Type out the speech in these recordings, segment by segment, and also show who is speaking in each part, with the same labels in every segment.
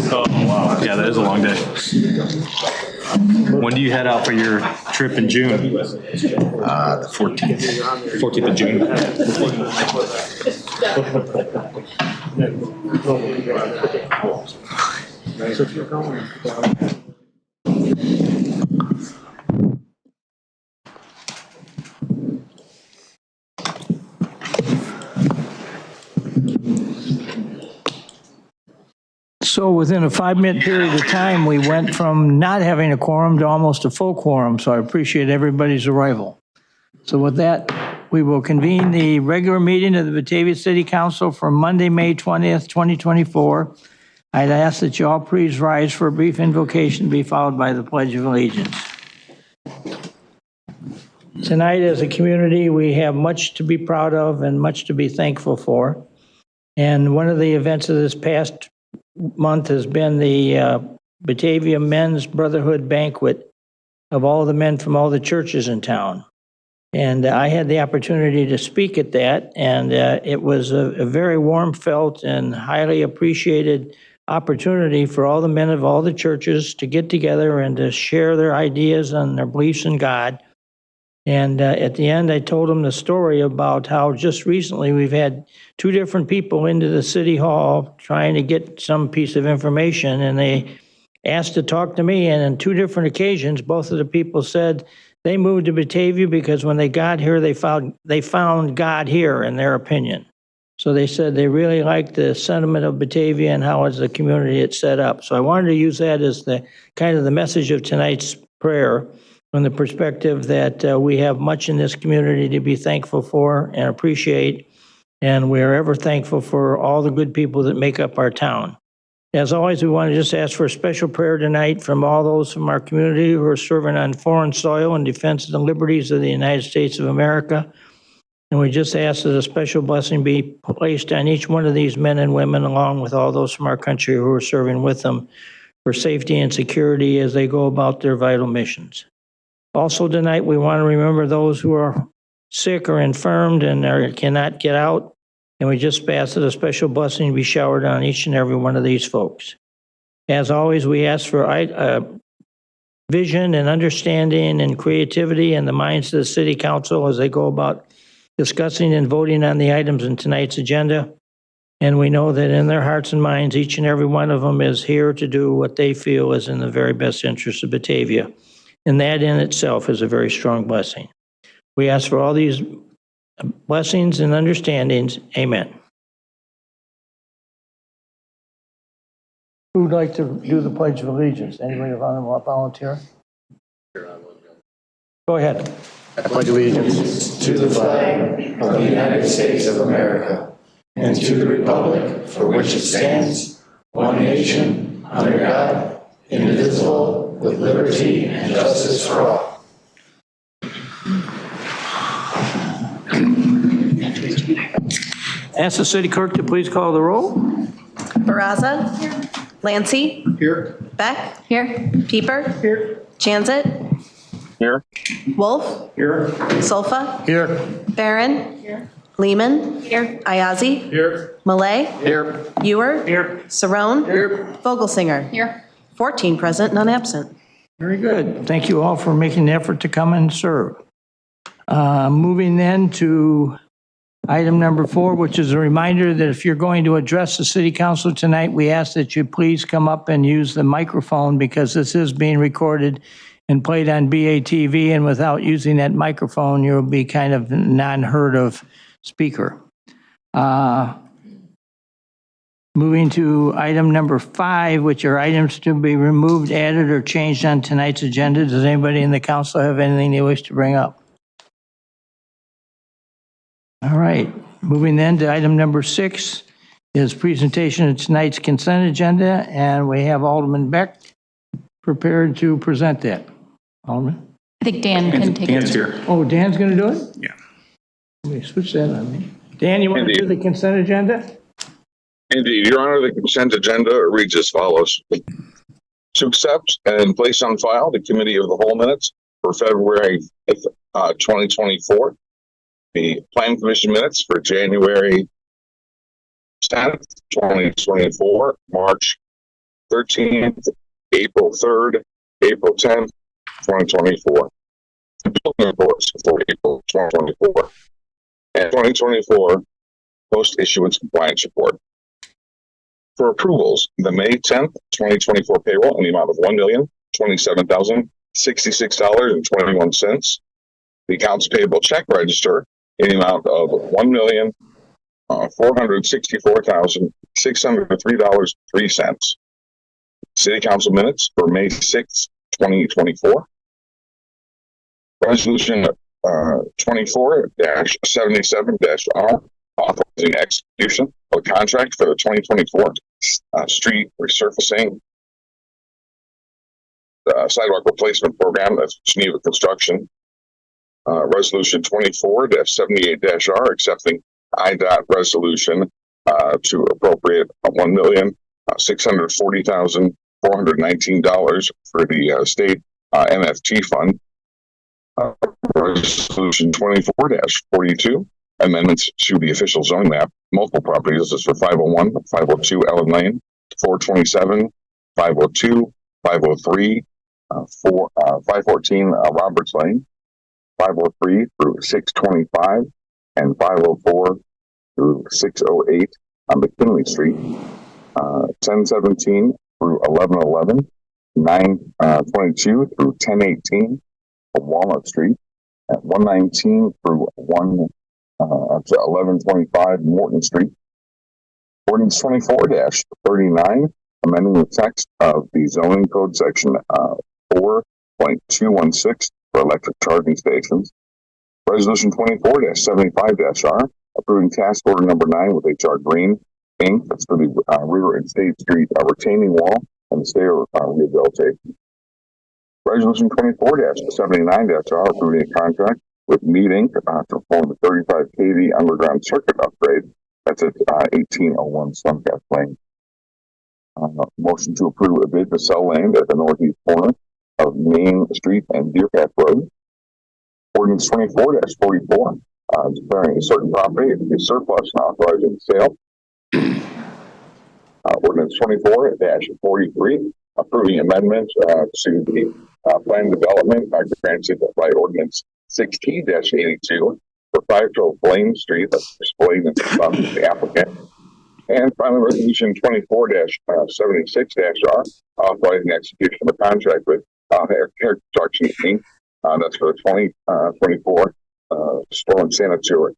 Speaker 1: Oh, wow. Yeah, that is a long day. When do you head out for your trip in June?
Speaker 2: The 14th.
Speaker 1: 14th of June.
Speaker 3: So within a 5-minute period of time, we went from not having a quorum to almost a full quorum, so I appreciate everybody's arrival. So with that, we will convene the regular meeting of the Batavia City Council for Monday, May 20th, 2024. I'd ask that you all please rise for a brief invocation, be followed by the Pledge of Allegiance. Tonight, as a community, we have much to be proud of and much to be thankful for. And one of the events of this past month has been the Batavia Men's Brotherhood Banquet of all the men from all the churches in town. And I had the opportunity to speak at that, and it was a very warm felt and highly appreciated opportunity for all the men of all the churches to get together and to share their ideas and their beliefs in God. And at the end, I told them the story about how just recently we've had 2 different people into the city hall trying to get some piece of information, and they asked to talk to me. And on 2 different occasions, both of the people said they moved to Batavia because when they got here, they found God here, in their opinion. So they said they really liked the sentiment of Batavia and how as a community it's set up. So I wanted to use that as the kind of the message of tonight's prayer, from the perspective that we have much in this community to be thankful for and appreciate, and we are ever thankful for all the good people that make up our town. As always, we want to just ask for a special prayer tonight from all those from our community who are serving on foreign soil in defense of the liberties of the United States of America. And we just ask that a special blessing be placed on each one of these men and women, along with all those from our country who are serving with them, for safety and security as they go about their vital missions. Also tonight, we want to remember those who are sick or infirmed and cannot get out. And we just ask that a special blessing be showered on each and every one of these folks. As always, we ask for vision and understanding and creativity in the minds of the City Council as they go about discussing and voting on the items in tonight's agenda. And we know that in their hearts and minds, each and every one of them is here to do what they feel is in the very best interest of Batavia. And that in itself is a very strong blessing. We ask for all these blessings and understandings. Amen. Who would like to do the Pledge of Allegiance? Anybody want to volunteer? Go ahead.
Speaker 2: I pledge allegiance to the flag of the United States of America and to the republic for which it stands, one nation, under God, indivisible, with liberty and justice for all.
Speaker 3: Ask the city clerk to please call the roll.
Speaker 4: Barraza. Here. Lancy.
Speaker 2: Here.
Speaker 4: Beck. Here. Pieper. Here. Jansit.
Speaker 2: Here.
Speaker 4: Wolf.
Speaker 2: Here.
Speaker 4: Solfa.
Speaker 2: Here.
Speaker 4: Barron. Here. Lehman. Here. Ayazi.
Speaker 2: Here.
Speaker 4: Malay.
Speaker 2: Here.
Speaker 4: Ewer.
Speaker 2: Here.
Speaker 4: Cerrone.
Speaker 2: Here.
Speaker 4: Vogelsinger. Here. 14 present, none absent.
Speaker 3: Very good. Thank you all for making the effort to come and serve. Moving then to item number 4, which is a reminder that if you're going to address the City Council tonight, we ask that you please come up and use the microphone, because this is being recorded and played on BATV, and without using that microphone, you'll be kind of non-heard of speaker. Moving to item number 5, which are items to be removed, added, or changed on tonight's agenda. Does anybody in the council have anything they wish to bring up? All right. Moving then to item number 6 is presentation of tonight's consent agenda, and we have Alderman Beck prepared to present that. Alderman?
Speaker 5: I think Dan can take
Speaker 1: Dan's
Speaker 5: it.
Speaker 1: here.
Speaker 3: Oh, Dan's going to do it?
Speaker 1: Yeah.
Speaker 3: Let me switch that on me. Dan, you want to do the consent agenda?
Speaker 6: Indeed, Your Honor, the consent agenda reads as follows. To accept and place on file the Committee of the Whole minutes for February 5th, 2024, the Plan Commission minutes for January 10th, 2024, March 13th, April 3rd, April 10th, 2024. Building reports for April 2024. And 2024 post-issuance compliance report. For approvals, the May 10th, 2024 payroll in the amount of $1,027,066.21. The accounts payable check register in the amount of $1,464,603.03. City Council minutes for May 6th, 2024. Resolution 24-77-R, authorizing execution of a contract for the 2024 street resurfacing sidewalk replacement program that's Geneva Construction. Resolution 24-78-R, accepting IDOT resolution to appropriate $1,640,419 for the state MFT fund. Resolution 24-42, amendments to the official zoning map, multiple properties. This is for 501, 502 Ellen Lane, 427, 502, 503, 514 Roberts Lane, 503 through 625, and 504 through 608 on McKinley Street, 1017 through 1111, 922 through 1018 of Walnut Street, at 119 through 1125 Morton Street. Ordinance 24-39, amending the text of the zoning code section 4.216 for electric charging stations. Resolution 24-75-R, approving task order number 9 with HR Green, Inc. That's for the River and State Street retaining wall and the stair rehabilitation. Resolution 24-79-R, approving a contract with Mead Inc. To perform the 35 kV underground circuit upgrade. That's at 1801 Suncat Lane. Motion to approve a bid to sell land at the northeast corner of Main Street and Deer Path Road. Ordinance 24-44, declaring a certain property is surplus and authorizing the sale. Ordinance 24-43, approving amendments to the plan development granted by Ordinance 16-82 for 512 Blaine Street, that's displayed in front of the applicant. And finally, Resolution 24-76-R, authorizing execution of a contract with Hair Construction Inc. That's for the 2024 storm sanitary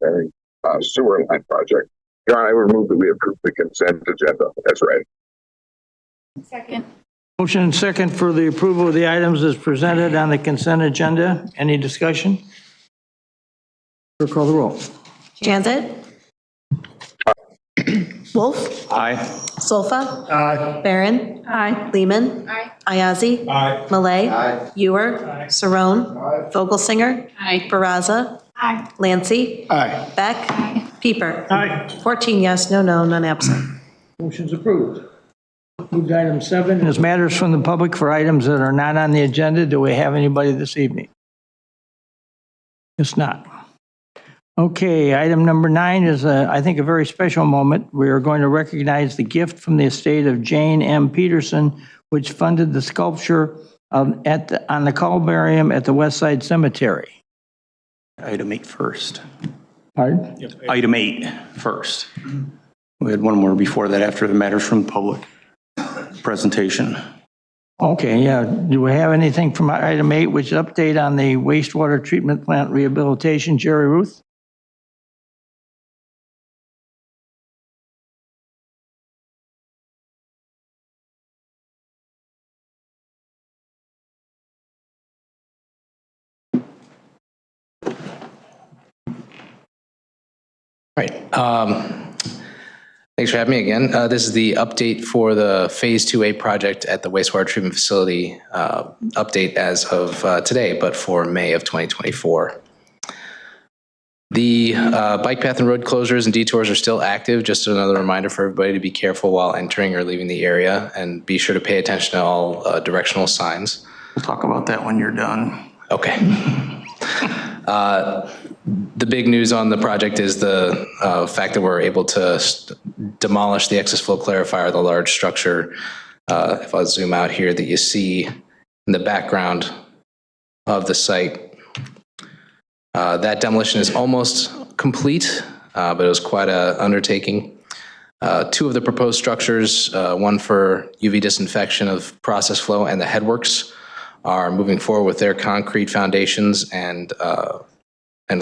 Speaker 6: sewer line project. John, I would move that we approve the consent agenda as read.
Speaker 4: Second.
Speaker 3: Motion and second for the approval of the items as presented on the consent agenda. Any discussion? Clerk, call the roll.
Speaker 4: Janset. Wolf.
Speaker 1: Aye.
Speaker 4: Solfa. Aye. Barron. Aye. Lehman. Aye. Ayazi. Aye. Malay. Aye. Ewer. Aye. Saron. Aye. Vogelsinger. Aye. Baraza. Aye. Lancy.
Speaker 2: Aye.
Speaker 4: Beck. Aye. Pieper.
Speaker 3: Aye.
Speaker 4: 14 yes, no, none absent.
Speaker 3: Motion's approved. Move to item 7 is matters from the public for items that are not on the agenda. Do we have anybody this evening? It's not. Okay, item number 9 is, I think, a very special moment. We are going to recognize the gift from the estate of Jane M. Peterson, which funded the sculpture on the columbarium at the West Side Cemetery.
Speaker 5: Item 8 first.
Speaker 3: Pardon?
Speaker 5: Item 8 first. We had one more before that after the matters from the public presentation.
Speaker 3: Okay, yeah. Do we have anything from item 8, which is update on the wastewater treatment plant rehabilitation? Jerry Ruth?
Speaker 7: Right. Thanks for having me again. This is the update for the Phase 2A project at the wastewater treatment facility, update as of today, but for May of 2024. The bike path and road closures and detours are still active. Just another reminder for everybody to be careful while entering or leaving the area, and be sure to pay attention to all directional signs.
Speaker 5: We'll talk about that when you're done.
Speaker 7: Okay. The big news on the project is the fact that we're able to demolish the excess flow clarifier, the large structure. If I zoom out here, that you see in the background of the site. That demolition is almost complete, but it was quite an undertaking. Two of the proposed structures, one for UV disinfection of process flow and the headworks, are moving forward with their concrete foundations and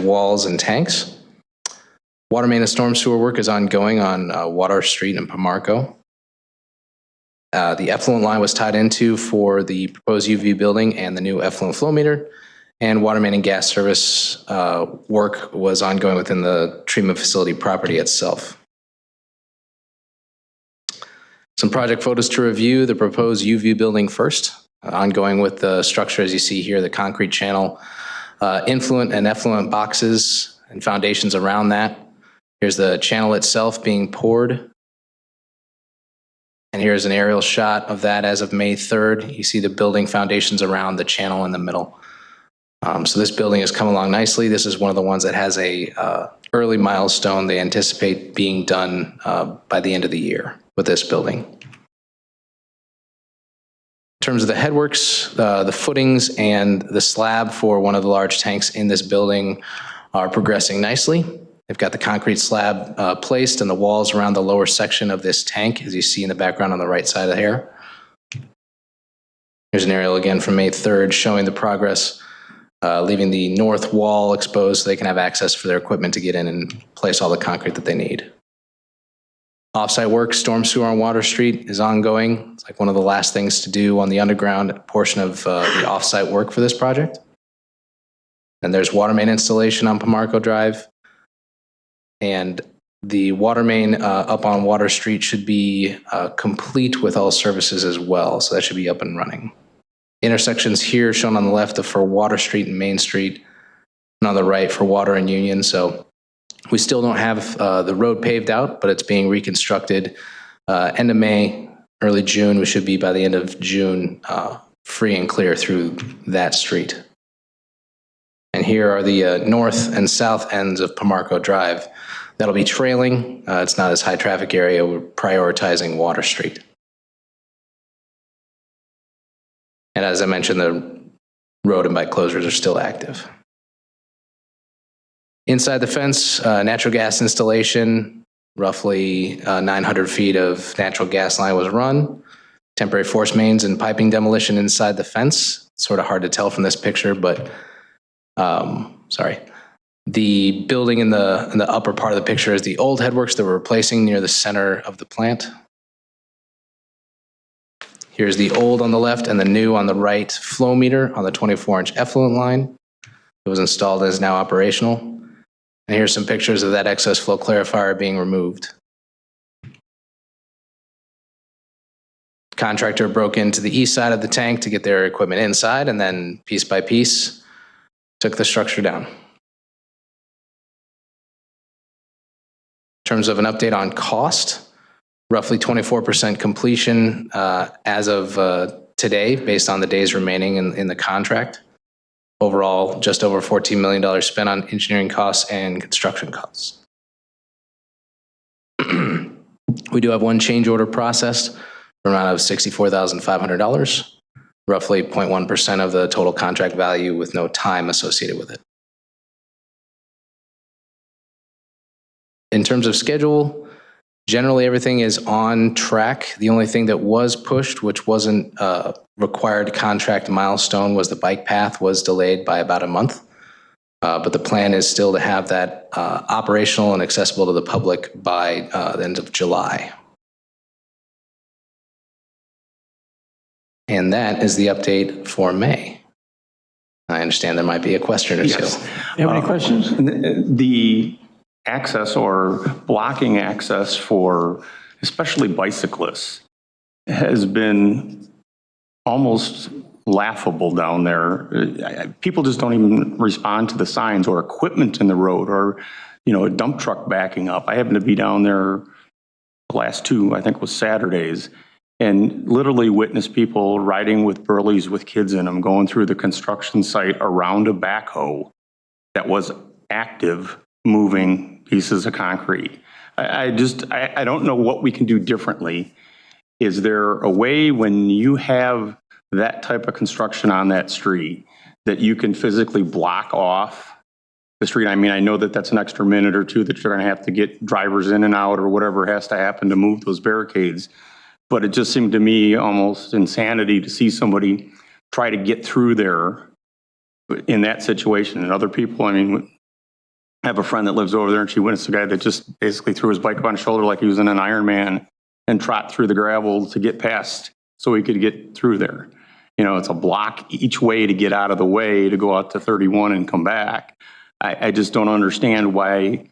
Speaker 7: walls and tanks. Water main and storm sewer work is ongoing on Water Street in Pamarco. The effluent line was tied into for the proposed UV building and the new effluent flow meter, and water main and gas service work was ongoing within the treatment facility property itself. Some project photos to review. The proposed UV building first, ongoing with the structure as you see here, the concrete channel, influent and effluent boxes and foundations around that. Here's the channel itself being poured. And here's an aerial shot of that as of May 3rd. You see the building foundations around the channel in the middle. So this building has come along nicely. This is one of the ones that has a early milestone they anticipate being done by the end of the year with this building. In terms of the headworks, the footings and the slab for one of the large tanks in this building are progressing nicely. They've got the concrete slab placed and the walls around the lower section of this tank, as you see in the background on the right side of here. Here's an aerial again from May 3rd showing the progress, leaving the north wall exposed so they can have access for their equipment to get in and place all the concrete that they need. Offsite work, storm sewer on Water Street is ongoing. It's like one of the last things to do on the underground portion of the offsite work for this project. And there's water main installation on Pamarco Drive. And the water main up on Water Street should be complete with all services as well. So that should be up and running. Intersections here shown on the left for Water Street and Main Street, and on the right for Water and Union. So we still don't have the road paved out, but it's being reconstructed. End of May, early June, we should be by the end of June free and clear through that street. And here are the north and south ends of Pamarco Drive. That'll be trailing. It's not as high traffic area. We're prioritizing Water Street. And as I mentioned, the road and bike closures are still active. Inside the fence, natural gas installation, roughly 900 feet of natural gas line was run. Temporary force mains and piping demolition inside the fence. It's sort of hard to tell from this picture, but sorry. The building in the upper part of the picture is the old headworks that we're replacing near the center of the plant. Here's the old on the left and the new on the right flow meter on the 24-inch effluent line. It was installed and is now operational. And here's some pictures of that excess flow clarifier being removed. Contractor broke into the east side of the tank to get their equipment inside, and then piece by piece took the structure down. In terms of an update on cost, roughly 24% completion as of today, based on the days remaining in the contract. Overall, just over $14 million spent on engineering costs and construction costs. We do have one change order processed for an amount of $64,500, roughly 0.1% of the total contract value with no time associated with it. In terms of schedule, generally everything is on track. The only thing that was pushed, which wasn't a required contract milestone, was the bike path was delayed by about a month. But the plan is still to have that operational and accessible to the public by the end of July. And that is the update for May. I understand there might be a question or two.
Speaker 5: Yes.
Speaker 3: You have any questions?
Speaker 5: The access or blocking access for especially bicyclists has been almost laughable down there. People just don't even respond to the signs or equipment in the road, or, you know, a dump truck backing up. I happened to be down there the last two, I think, was Saturdays, and literally witnessed people riding with burleys with kids in them, going through the construction site around a backhoe that was active, moving pieces of concrete. I don't know what we can do differently. Is there a way when you have that type of construction on that street that you can physically block off the street? I mean, I know that that's an extra minute or two that you're going to have to get drivers in and out or whatever has to happen to move those barricades. But it just seemed to me almost insanity to see somebody try to get through there in that situation. And other people, I mean, I have a friend that lives over there and she witnessed a guy that just basically threw his bike up on his shoulder like he was in an Ironman and trot through the gravel to get past so he could get through there. You know, it's a block each way to get out of the way to go out to 31 and come back. I just don't understand why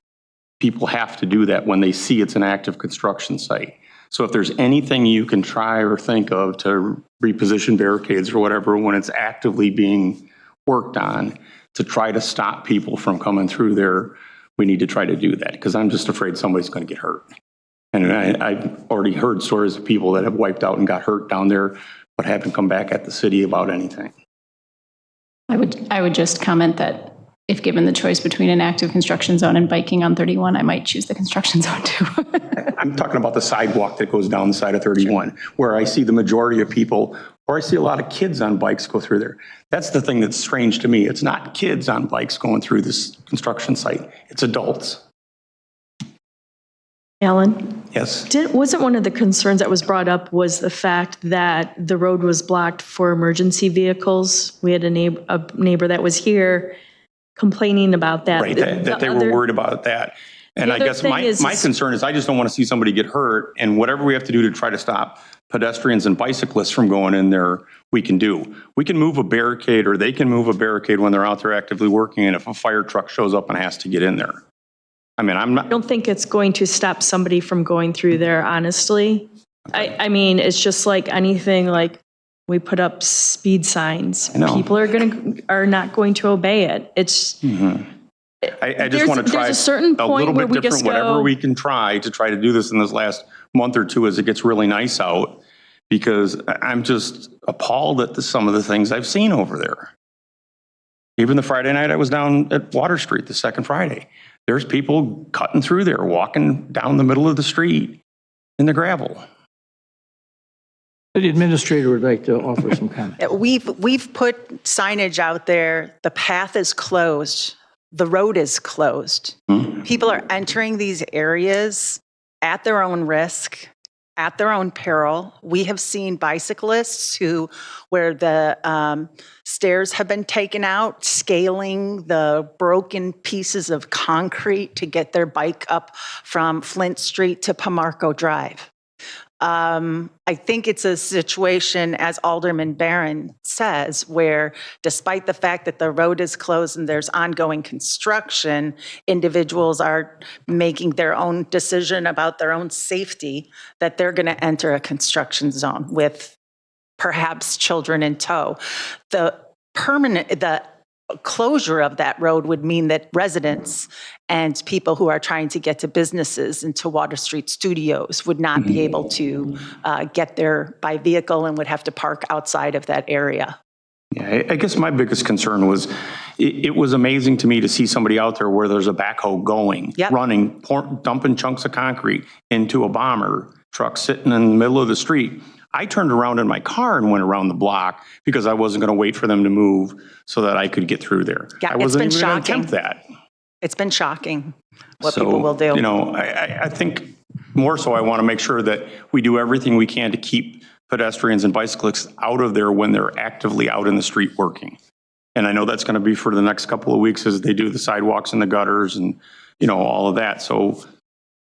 Speaker 5: people have to do that when they see it's an active construction site. So if there's anything you can try or think of to reposition barricades or whatever when it's actively being worked on to try to stop people from coming through there, we need to try to do that because I'm just afraid somebody's going to get hurt. And I've already heard stories of people that have wiped out and got hurt down there, but haven't come back at the city about anything.
Speaker 8: I would just comment that if given the choice between an active construction zone and biking on 31, I might choose the construction zone too.
Speaker 5: I'm talking about the sidewalk that goes down the side of 31, where I see the majority of people, or I see a lot of kids on bikes go through there. That's the thing that's strange to me. It's not kids on bikes going through this construction site. It's adults.
Speaker 9: Alan?
Speaker 5: Yes.
Speaker 9: Wasn't one of the concerns that was brought up was the fact that the road was blocked for emergency vehicles? We had a neighbor that was here complaining about that.
Speaker 5: Right, that they were worried about that. And I guess my concern is I just don't want to see somebody get hurt, and whatever we have to do to try to stop pedestrians and bicyclists from going in there, we can do. We can move a barricade, or they can move a barricade when they're out there actively working, and if a fire truck shows up and has to get in there. I mean,
Speaker 9: I don't think it's going to stop somebody from going through there, honestly. I mean, it's just like anything, like we put up speed signs. People are not going to obey it. It's.
Speaker 5: I just want to try
Speaker 9: there's a certain point
Speaker 5: little
Speaker 9: where
Speaker 5: bit
Speaker 9: we
Speaker 5: different,
Speaker 9: just
Speaker 5: whatever we can try to do this in this last month or two as it gets really nice out, because I'm just appalled at some of the things I've seen over there. Even the Friday night I was down at Water Street, the second Friday, there's people cutting through there, walking down the middle of the street in the gravel.
Speaker 3: The administrator would like to offer some comment.
Speaker 10: We've put signage out there. The path is closed. The road is closed. People are entering these areas at their own risk, at their own peril. We have seen bicyclists where the stairs have been taken out, scaling the broken pieces of concrete to get their bike up from Flint Street to Pomarco Drive. I think it's a situation, as Alderman Barron says, where despite the fact that the road is closed and there's ongoing construction, individuals are making their own decision about their own safety, that they're going to enter a construction zone with perhaps children in tow. The closure of that road would mean that residents and people who are trying to get to businesses and to Water Street Studios would not be able to get there by vehicle and would have to park outside of that area.
Speaker 5: Yeah, I guess my biggest concern was it was amazing to me to see somebody out there where there's a backhoe going, running, dumping chunks of concrete into a bomber truck sitting in the middle of the street. I turned around in my car and went around the block because I wasn't going to wait for them to move so that I could get through there.
Speaker 10: Yeah,
Speaker 5: I wasn't even going to attempt that.
Speaker 10: It's been shocking what people will do.
Speaker 5: You know, I think more so I want to make sure that we do everything we can to keep pedestrians and bicyclists out of there when they're actively out in the street working. And I know that's going to be for the next couple of weeks as they do the sidewalks and the gutters and, you know, all of that. So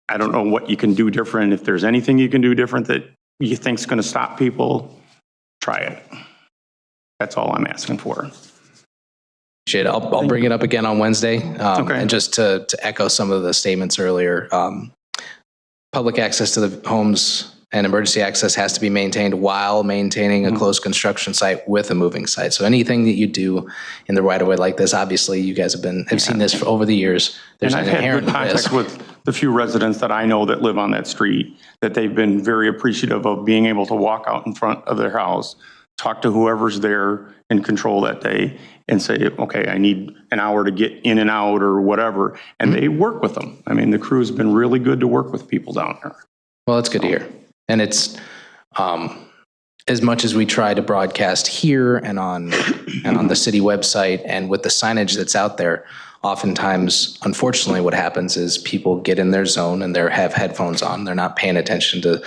Speaker 5: I don't know what you can do different. If there's anything you can do different that you think is going to stop people, try it. That's all I'm asking for.
Speaker 7: Appreciate it. I'll bring it up again on Wednesday.
Speaker 5: Okay.
Speaker 7: And just to echo some of the statements earlier, public access to the homes and emergency access has to be maintained while maintaining a closed construction site with a moving site. So anything that you do in the right of way like this, obviously you guys have seen this for over the years. There's
Speaker 5: and
Speaker 7: an
Speaker 5: I've had
Speaker 7: inherent
Speaker 5: good contacts
Speaker 7: risk.
Speaker 5: with the few residents that I know that live on that street, that they've been very appreciative of being able to walk out in front of their house, talk to whoever's there in control that day and say, okay, I need an hour to get in and out or whatever. And they work with them. I mean, the crew's been really good to work with people down there.
Speaker 7: Well, that's good to hear. And it's, as much as we try to broadcast here and on the city website and with the signage that's out there, oftentimes, unfortunately, what happens is people get in their zone and they have headphones on. They're not paying attention to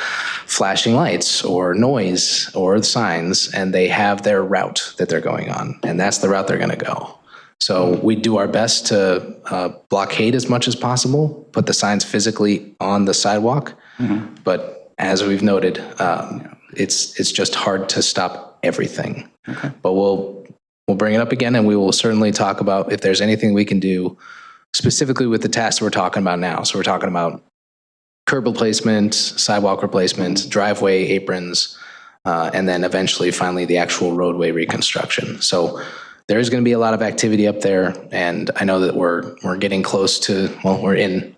Speaker 7: flashing lights or noise or signs, and they have their route that they're going on, and that's the route they're going to go. So we do our best to blockade as much as possible, put the signs physically on the sidewalk, but as we've noted, it's just hard to stop everything. Okay. But we'll bring it up again, and we will certainly talk about if there's anything we can do specifically with the tasks we're talking about now. So we're talking about curb replacement, sidewalk replacement, driveway aprons, and then eventually, finally, the actual roadway reconstruction. So there is going to be a lot of activity up there, and I know that we're getting close to, well, we're in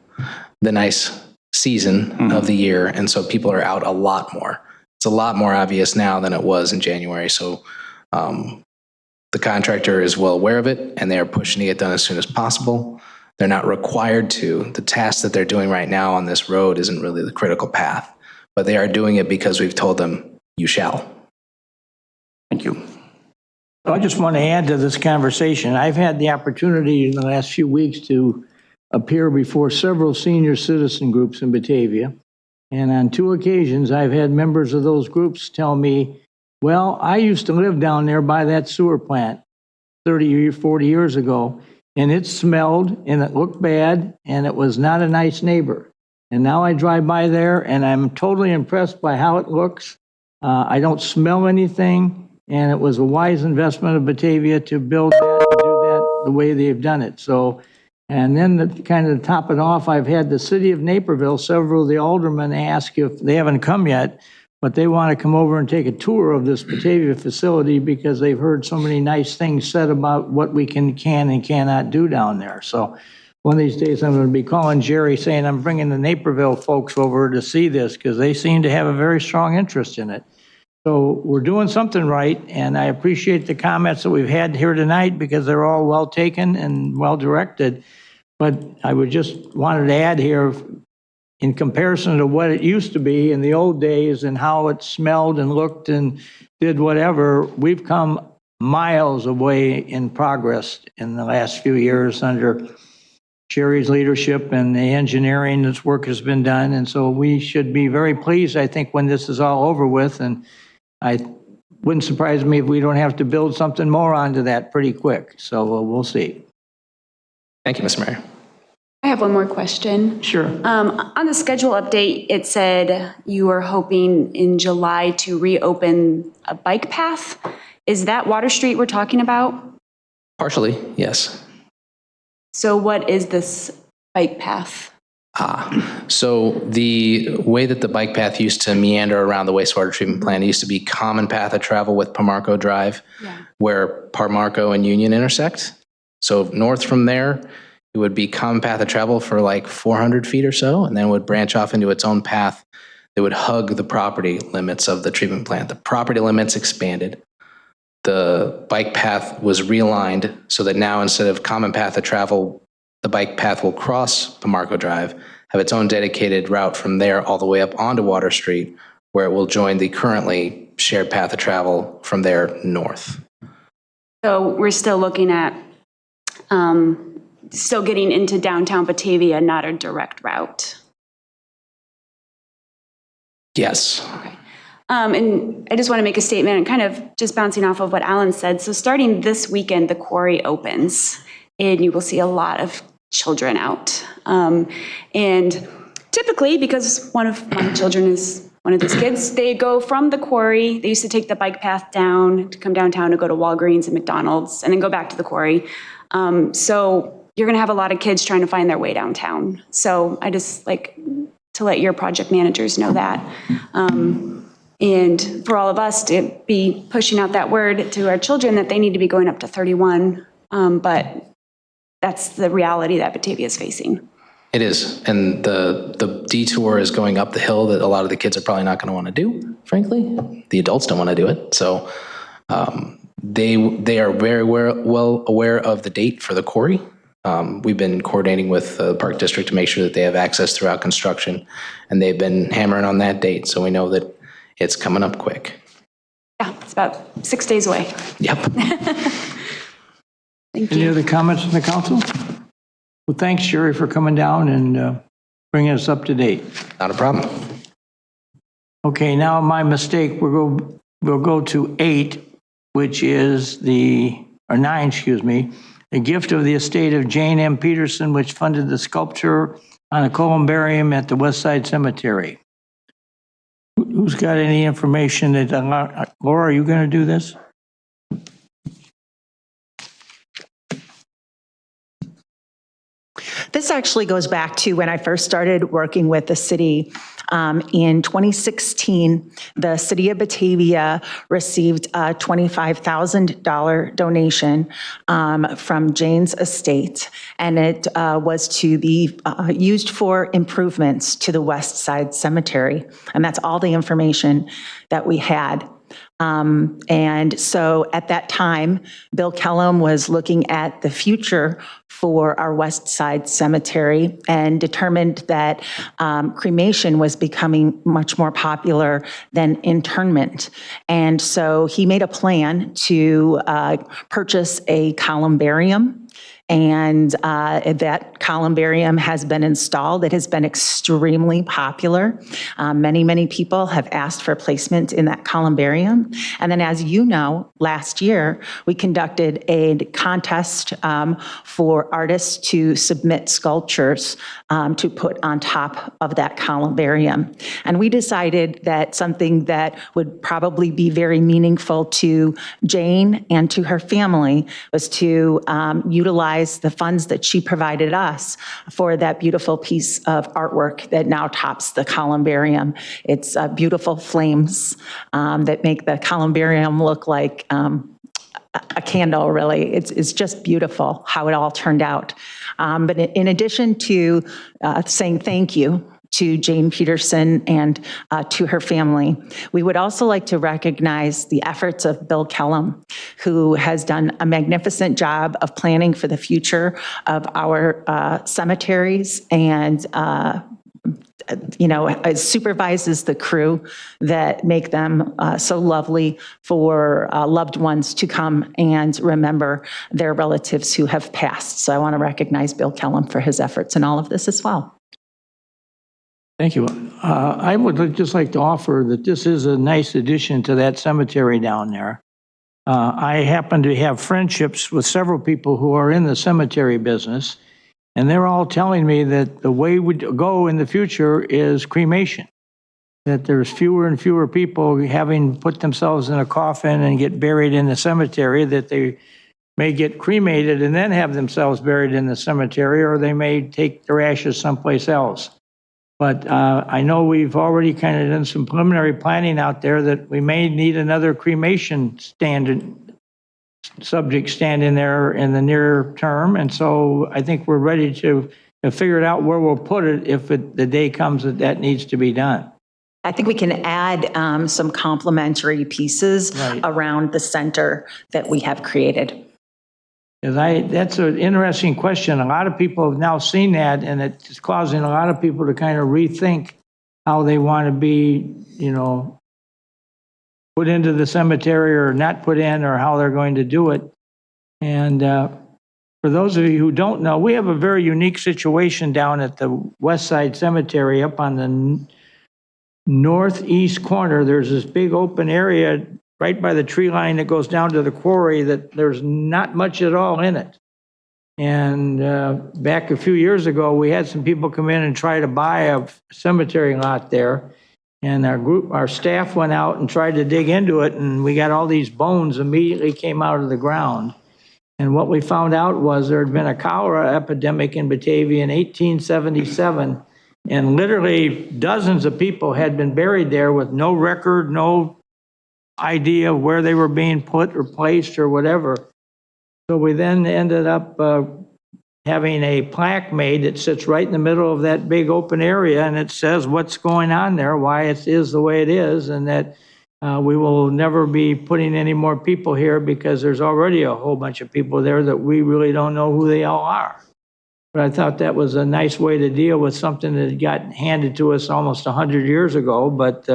Speaker 7: the nice season of the year, and so people are out a lot more. It's a lot more obvious now than it was in January. So the contractor is well aware of it, and they are pushing to get done as soon as possible. They're not required to. The task that they're doing right now on this road isn't really the critical path, but they are doing it because we've told them, you shall.
Speaker 5: Thank you.
Speaker 3: I just want to add to this conversation. I've had the opportunity in the last few weeks to appear before several senior citizen groups in Batavia. And on 2 occasions, I've had members of those groups tell me, well, I used to live down there by that sewer plant 30 or 40 years ago, and it smelled and it looked bad and it was not a nice neighbor. And now I drive by there and I'm totally impressed by how it looks. I don't smell anything, and it was a wise investment of Batavia to build that and do that the way they've done it. So, and then to kind of top it off, I've had the city of Naperville, several of the aldermen ask if they haven't come yet, but they want to come over and take a tour of this Batavia facility because they've heard so many nice things said about what we can and cannot do down there. So one of these days I'm going to be calling Jerry saying I'm bringing the Naperville folks over to see this because they seem to have a very strong interest in it. So we're doing something right, and I appreciate the comments that we've had here tonight because they're all well taken and well directed. But I would just wanted to add here, in comparison to what it used to be in the old days and how it smelled and looked and did whatever, we've come miles away in progress in the last few years under Jerry's leadership and the engineering. This work has been done, and so we should be very pleased, I think, when this is all over with. And I wouldn't surprise me if we don't have to build something more onto that pretty quick. So we'll see.
Speaker 7: Thank you, Mr. Mayor.
Speaker 11: I have one more question.
Speaker 3: Sure.
Speaker 11: On the schedule update, it said you were hoping in July to reopen a bike path. Is that Water Street we're talking about?
Speaker 7: Partially, yes.
Speaker 11: So what is this bike path?
Speaker 7: So the way that the bike path used to meander around the wastewater treatment plant, it used to be common path of travel with Pamarco Drive, where Pamarco and Union intersect. So north from there, it would be common path of travel for like 400 feet or so, and then would branch off into its own path that would hug the property limits of the treatment plant. The property limits expanded. The bike path was realigned so that now instead of common path of travel, the bike path will cross Pamarco Drive, have its own dedicated route from there all the way up onto Water Street, where it will join the currently shared path of travel from there north.
Speaker 11: So we're still looking at still getting into downtown Batavia, not a direct route.
Speaker 7: Yes.
Speaker 11: Okay. And I just want to make a statement and kind of just bouncing off of what Alan said. So starting this weekend, the quarry opens and you will see a lot of children out. And typically, because one of my children is one of these kids, they go from the quarry. They used to take the bike path down to come downtown to go to Walgreens and McDonald's and then go back to the quarry. So you're going to have a lot of kids trying to find their way downtown. So I just like to let your project managers know that. And for all of us to be pushing out that word to our children that they need to be going up to 31. But that's the reality that Batavia is facing.
Speaker 7: It is. And the detour is going up the hill that a lot of the kids are probably not going to want to do, frankly. The adults don't want to do it. So They are very well aware of the date for the quarry. We've been coordinating with the Park District to make sure that they have access throughout construction, and they've been hammering on that date, so we know that it's coming up quick.
Speaker 11: Yeah, it's about 6 days away.
Speaker 7: Yep.
Speaker 11: Thank
Speaker 3: Any
Speaker 11: you.
Speaker 3: other comments from the council? Well, thanks, Sherry, for coming down and bringing us up to date.
Speaker 7: Not a problem.
Speaker 3: Okay, now my mistake, we'll go to 8, which is or 9, excuse me, the gift of the estate of Jane M. Peterson, which funded the sculpture on a columbarium at the West Side Cemetery. Who's got any information that, Laura, are you going to do this?
Speaker 10: This actually goes back to when I first started working with the city. In 2016, the city of Batavia received a $25,000 donation from Jane's estate, and it was to be used for improvements to the West Side Cemetery. And that's all the information that we had. And so at that time, Bill Kellum was looking at the future for our West Side Cemetery and determined that cremation was becoming much more popular than internment. And so he made a plan to purchase a columbarium. And that columbarium has been installed. It has been extremely popular. Many people have asked for placement in that columbarium. And then, as you know, last year, we conducted a contest for artists to submit sculptures to put on top of that columbarium. And we decided that something that would probably be very meaningful to Jane and to her family was to utilize the funds that she provided us for that beautiful piece of artwork that now tops the columbarium. It's beautiful flames that make the columbarium look like a candle, really. It's just beautiful how it all turned out. But in addition to saying thank you to Jane Peterson and to her family, we would also like to recognize the efforts of Bill Kellum, who has done a magnificent job of planning for the future of our cemeteries and supervises the crew that make them so lovely for loved ones to come and remember their relatives who have passed. So I want to recognize Bill Kellum for his efforts in all of this as well.
Speaker 3: Thank you. I would just like to offer that this is a nice addition to that cemetery down there. I happen to have friendships with several people who are in the cemetery business, and they're all telling me that the way we go in the future is cremation, that there's fewer and fewer people having put themselves in a coffin and get buried in the cemetery, that they may get cremated and then have themselves buried in the cemetery, or they may take their ashes someplace else. But I know we've already kind of done some preliminary planning out there that we may need another cremation subject stand in there in the near term. And so I think we're ready to figure out where we'll put it if the day comes that needs to be done.
Speaker 10: I think we can add some complementary pieces around the center that we have created.
Speaker 3: That's an interesting question. A lot of people have now seen that, and it's causing a lot of people to kind of rethink how they want to be, put into the cemetery or not put in, or how they're going to do it. And for those of you who don't know, we have a very unique situation down at the West Side Cemetery up on the northeast corner. There's this big open area right by the tree line that goes down to the quarry that there's not much at all in it. And back a few years ago, we had some people come in and try to buy a cemetery lot there. And our staff went out and tried to dig into it, and we got all these bones immediately came out of the ground. And what we found out was there had been a cholera epidemic in Batavia in 1877, and literally dozens of people had been buried there with no record, no idea of where they were being put or placed or whatever. So we then ended up having a plaque made that sits right in the middle of that big open area, and it says what's going on there, why it is the way it is, and that We will never be putting any more people here because there's already a whole bunch of people there that we really don't know who they all are. But I thought that was a nice way to deal with something that got handed to us almost 100 years ago. But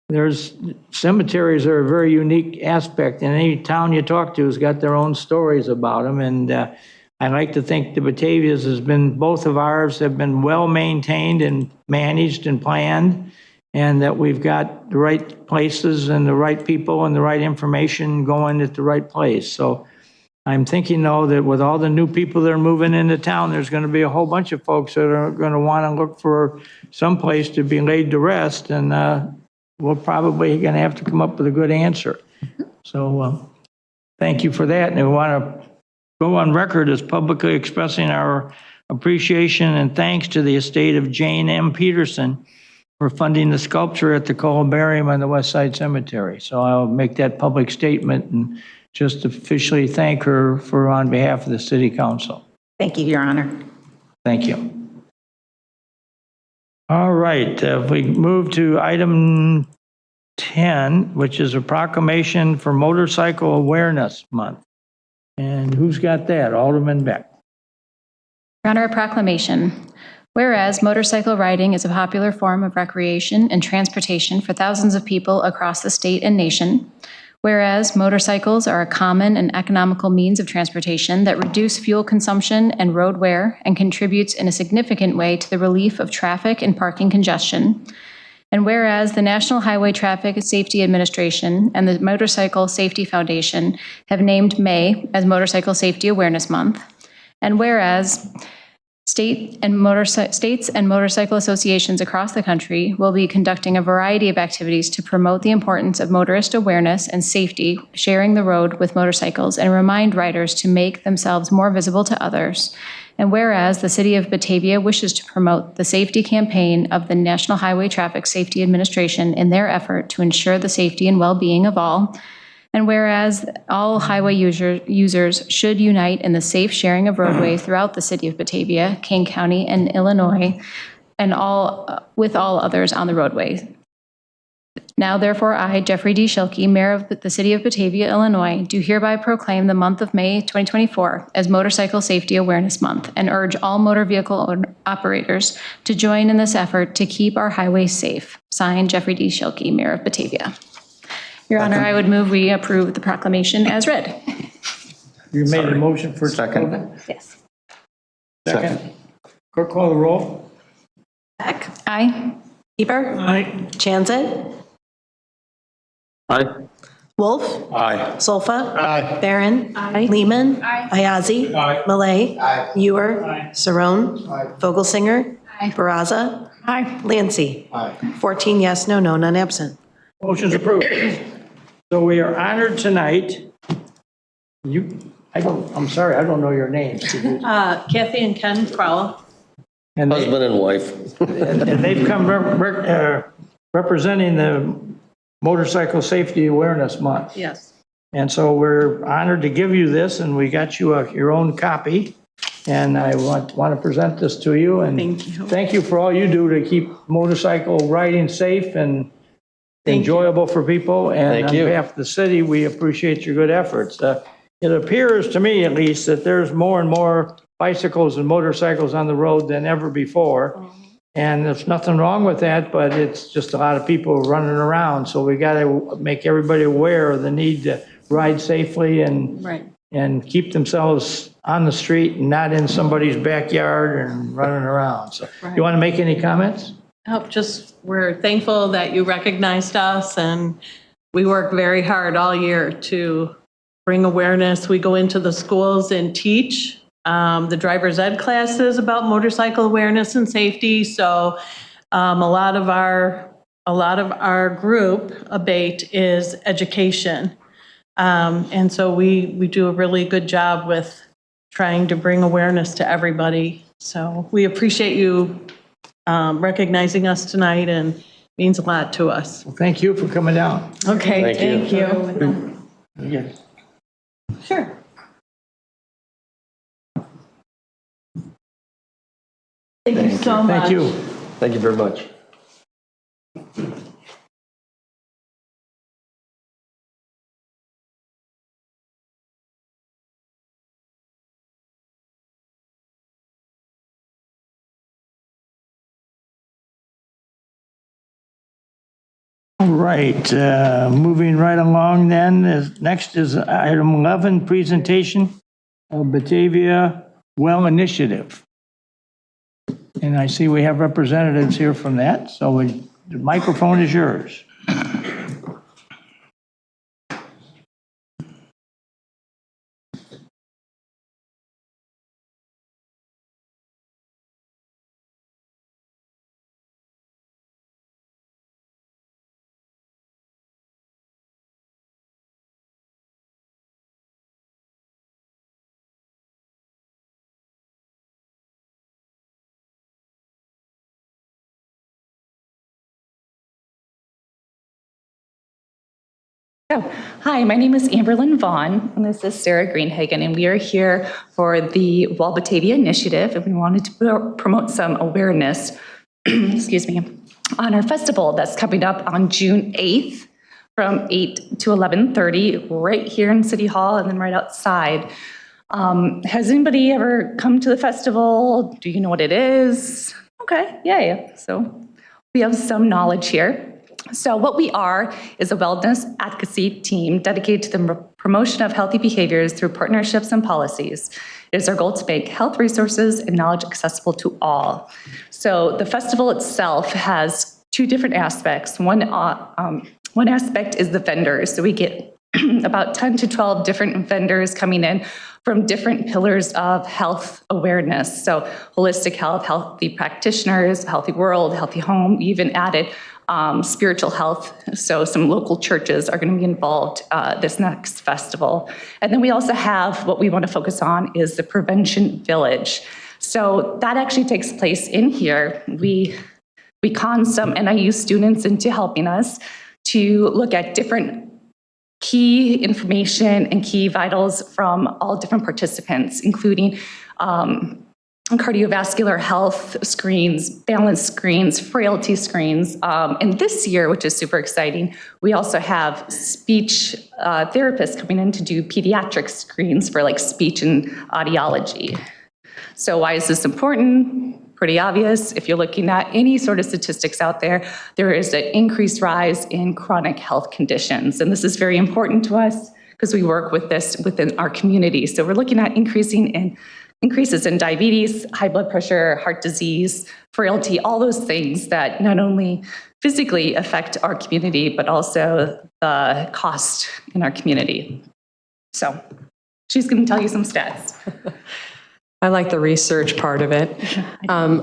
Speaker 3: there's cemeteries are a very unique aspect, and any town you talk to has got their own stories about them. And I like to think the Batavia's has been, both of ours have been well maintained and managed and planned, and that we've got the right places and the right people and the right information going at the right place. So I'm thinking, though, that with all the new people that are moving into town, there's going to be a whole bunch of folks that are going to want to look for some place to be laid to rest, and we're probably going to have to come up with a good answer. So thank you for that, and we want to go on record as publicly expressing our appreciation and thanks to the estate of Jane M. Peterson for funding the sculpture at the columbarium on the West Side Cemetery. So I'll make that public statement and just officially thank her for on behalf of the City Council.
Speaker 10: Thank you, Your Honor.
Speaker 3: Thank you. All right, we move to item 10, which is a proclamation for Motorcycle Awareness Month. And who's got that? Alderman Beck.
Speaker 8: Your Honor, a proclamation. Whereas motorcycle riding is a popular form of recreation and transportation for thousands of people across the state and nation. Whereas motorcycles are a common and economical means of transportation that reduce fuel consumption and road wear and contributes in a significant way to the relief of traffic and parking congestion. And whereas the National Highway Traffic Safety Administration and the Motorcycle Safety Foundation have named May as Motorcycle Safety Awareness Month. And whereas states and motorcycle associations across the country will be conducting a variety of activities to promote the importance of motorist awareness and safety, sharing the road with motorcycles, and remind riders to make themselves more visible to others. And whereas the City of Batavia wishes to promote the safety campaign of the National Highway Traffic Safety Administration in their effort to ensure the safety and well-being of all. And whereas all highway users should unite in the safe sharing of roadways throughout the City of Batavia, King County, and Illinois, and with all others on the roadway. Now, therefore, I, Jeffrey D. Schilke, Mayor of the City of Batavia, Illinois, do hereby proclaim the month of May 2024 as Motorcycle Safety Awareness Month and urge all motor vehicle operators to join in this effort to keep our highways safe. Signed, Jeffrey D. Schilke, Mayor of Batavia. Your Honor, I would move we approve the proclamation as read.
Speaker 3: You made a motion for
Speaker 5: Second.
Speaker 8: Yes.
Speaker 3: Second. Clerk, call the roll.
Speaker 4: Beck,
Speaker 8: Aye.
Speaker 4: Heber,
Speaker 3: Aye.
Speaker 4: Chanzit,
Speaker 5: Aye.
Speaker 4: Wolf,
Speaker 5: Aye.
Speaker 4: Solfa.
Speaker 3: Aye.
Speaker 4: Barron. Lehman. Ayazi.
Speaker 3: Aye.
Speaker 4: Malay. Ewer. Saron. Vogelsinger. Baraza. Lancy. 14 yes, no, none absent.
Speaker 3: Motion's approved. So we are honored tonight. I'm sorry, I don't know your names.
Speaker 9: Kathy and Ken Crowell.
Speaker 3: And they-
Speaker 12: Husband and wife.
Speaker 3: and they've come representing the Motorcycle Safety Awareness Month.
Speaker 9: Yes.
Speaker 3: And so we're honored to give you this, and we got you your own copy. And I want to present this to you. And
Speaker 9: Thank you.
Speaker 3: thank you for all you do to keep motorcycle riding safe and enjoyable for people. And
Speaker 12: Thank
Speaker 3: on
Speaker 12: you.
Speaker 3: behalf of the city, we appreciate your good efforts. It appears to me, at least, that there's more and more bicycles and motorcycles on the road than ever before. And there's nothing wrong with that, but it's just a lot of people running around. So we got to make everybody aware of the need to ride safely and keep themselves on the street and not in somebody's backyard and running around. So you want to make any comments?
Speaker 9: We're thankful that you recognized us, and we work very hard all year to bring awareness. We go into the schools and teach the driver's ed classes about motorcycle awareness and safety. So a lot of our group, ABATE, is education. And so we do a really good job with trying to bring awareness to everybody. So we appreciate you recognizing us tonight, and means a lot to us.
Speaker 3: Well, thank you for coming down.
Speaker 9: Okay,
Speaker 12: Thank
Speaker 9: thank you.
Speaker 3: Yes.
Speaker 9: Sure. Thank you so much.
Speaker 3: Thank you.
Speaker 12: Thank you very much.
Speaker 3: All right, moving right along then, next is item 11, presentation of Batavia Well Initiative. And I see we have representatives here from that, so the microphone is yours.
Speaker 12: Hi, my name is Amberlyn Vaughn, and this is Sarah Greenhagen, and we are here for the Well Batavia Initiative, and we wanted to promote some awareness, excuse me, on our festival that's coming up on June 8th from 8 to 11:30, right here in City Hall and then right outside. Has anybody ever come to the festival? Do you know what it is? Okay, yay. So we have some knowledge here. So what we are is a wellness advocacy team dedicated to the promotion of healthy behaviors through partnerships and policies. It is our goal to make health resources and knowledge accessible to all. So the festival itself has two different aspects. One aspect is the vendors. So we get about 10 to 12 different vendors coming in from different pillars of health awareness. So holistic health, healthy practitioners, healthy world, healthy home, we even added spiritual health. So some local churches are going to be involved this next festival. And then we also have what we want to focus on is the prevention village. So that actually takes place in here. We con some NIU students into helping us to look at different key information and key vitals from all different participants, including cardiovascular health screens, balance screens, frailty screens. And this year, which is super exciting, we also have speech therapists coming in to do pediatric screens for like speech and audiology. So why is this important? Pretty obvious. If you're looking at any sort of statistics out there, there is an increased rise in chronic health conditions. And this is very important to us because we work with this within our community. So we're looking at increases in diabetes, high blood pressure, heart disease, frailty, all those things that not only physically affect our community, but also the cost in our community. So she's going to tell you some stats.
Speaker 13: I like the research part of it.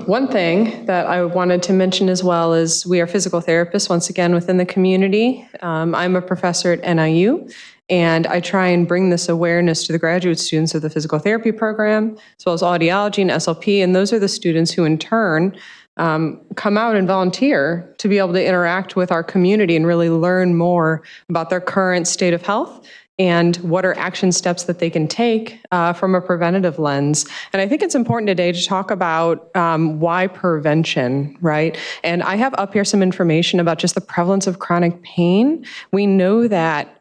Speaker 13: One thing that I wanted to mention as well is we are physical therapists, once again, within the community. I'm a professor at NIU, and I try and bring this awareness to the graduate students of the physical therapy program, as well as audiology and SLP, and those are the students who in turn come out and volunteer to be able to interact with our community and really learn more about their current state of health and what are action steps that they can take from a preventative lens. And I think it's important today to talk about why prevention, right? And I have up here some information about just the prevalence of chronic pain. We know that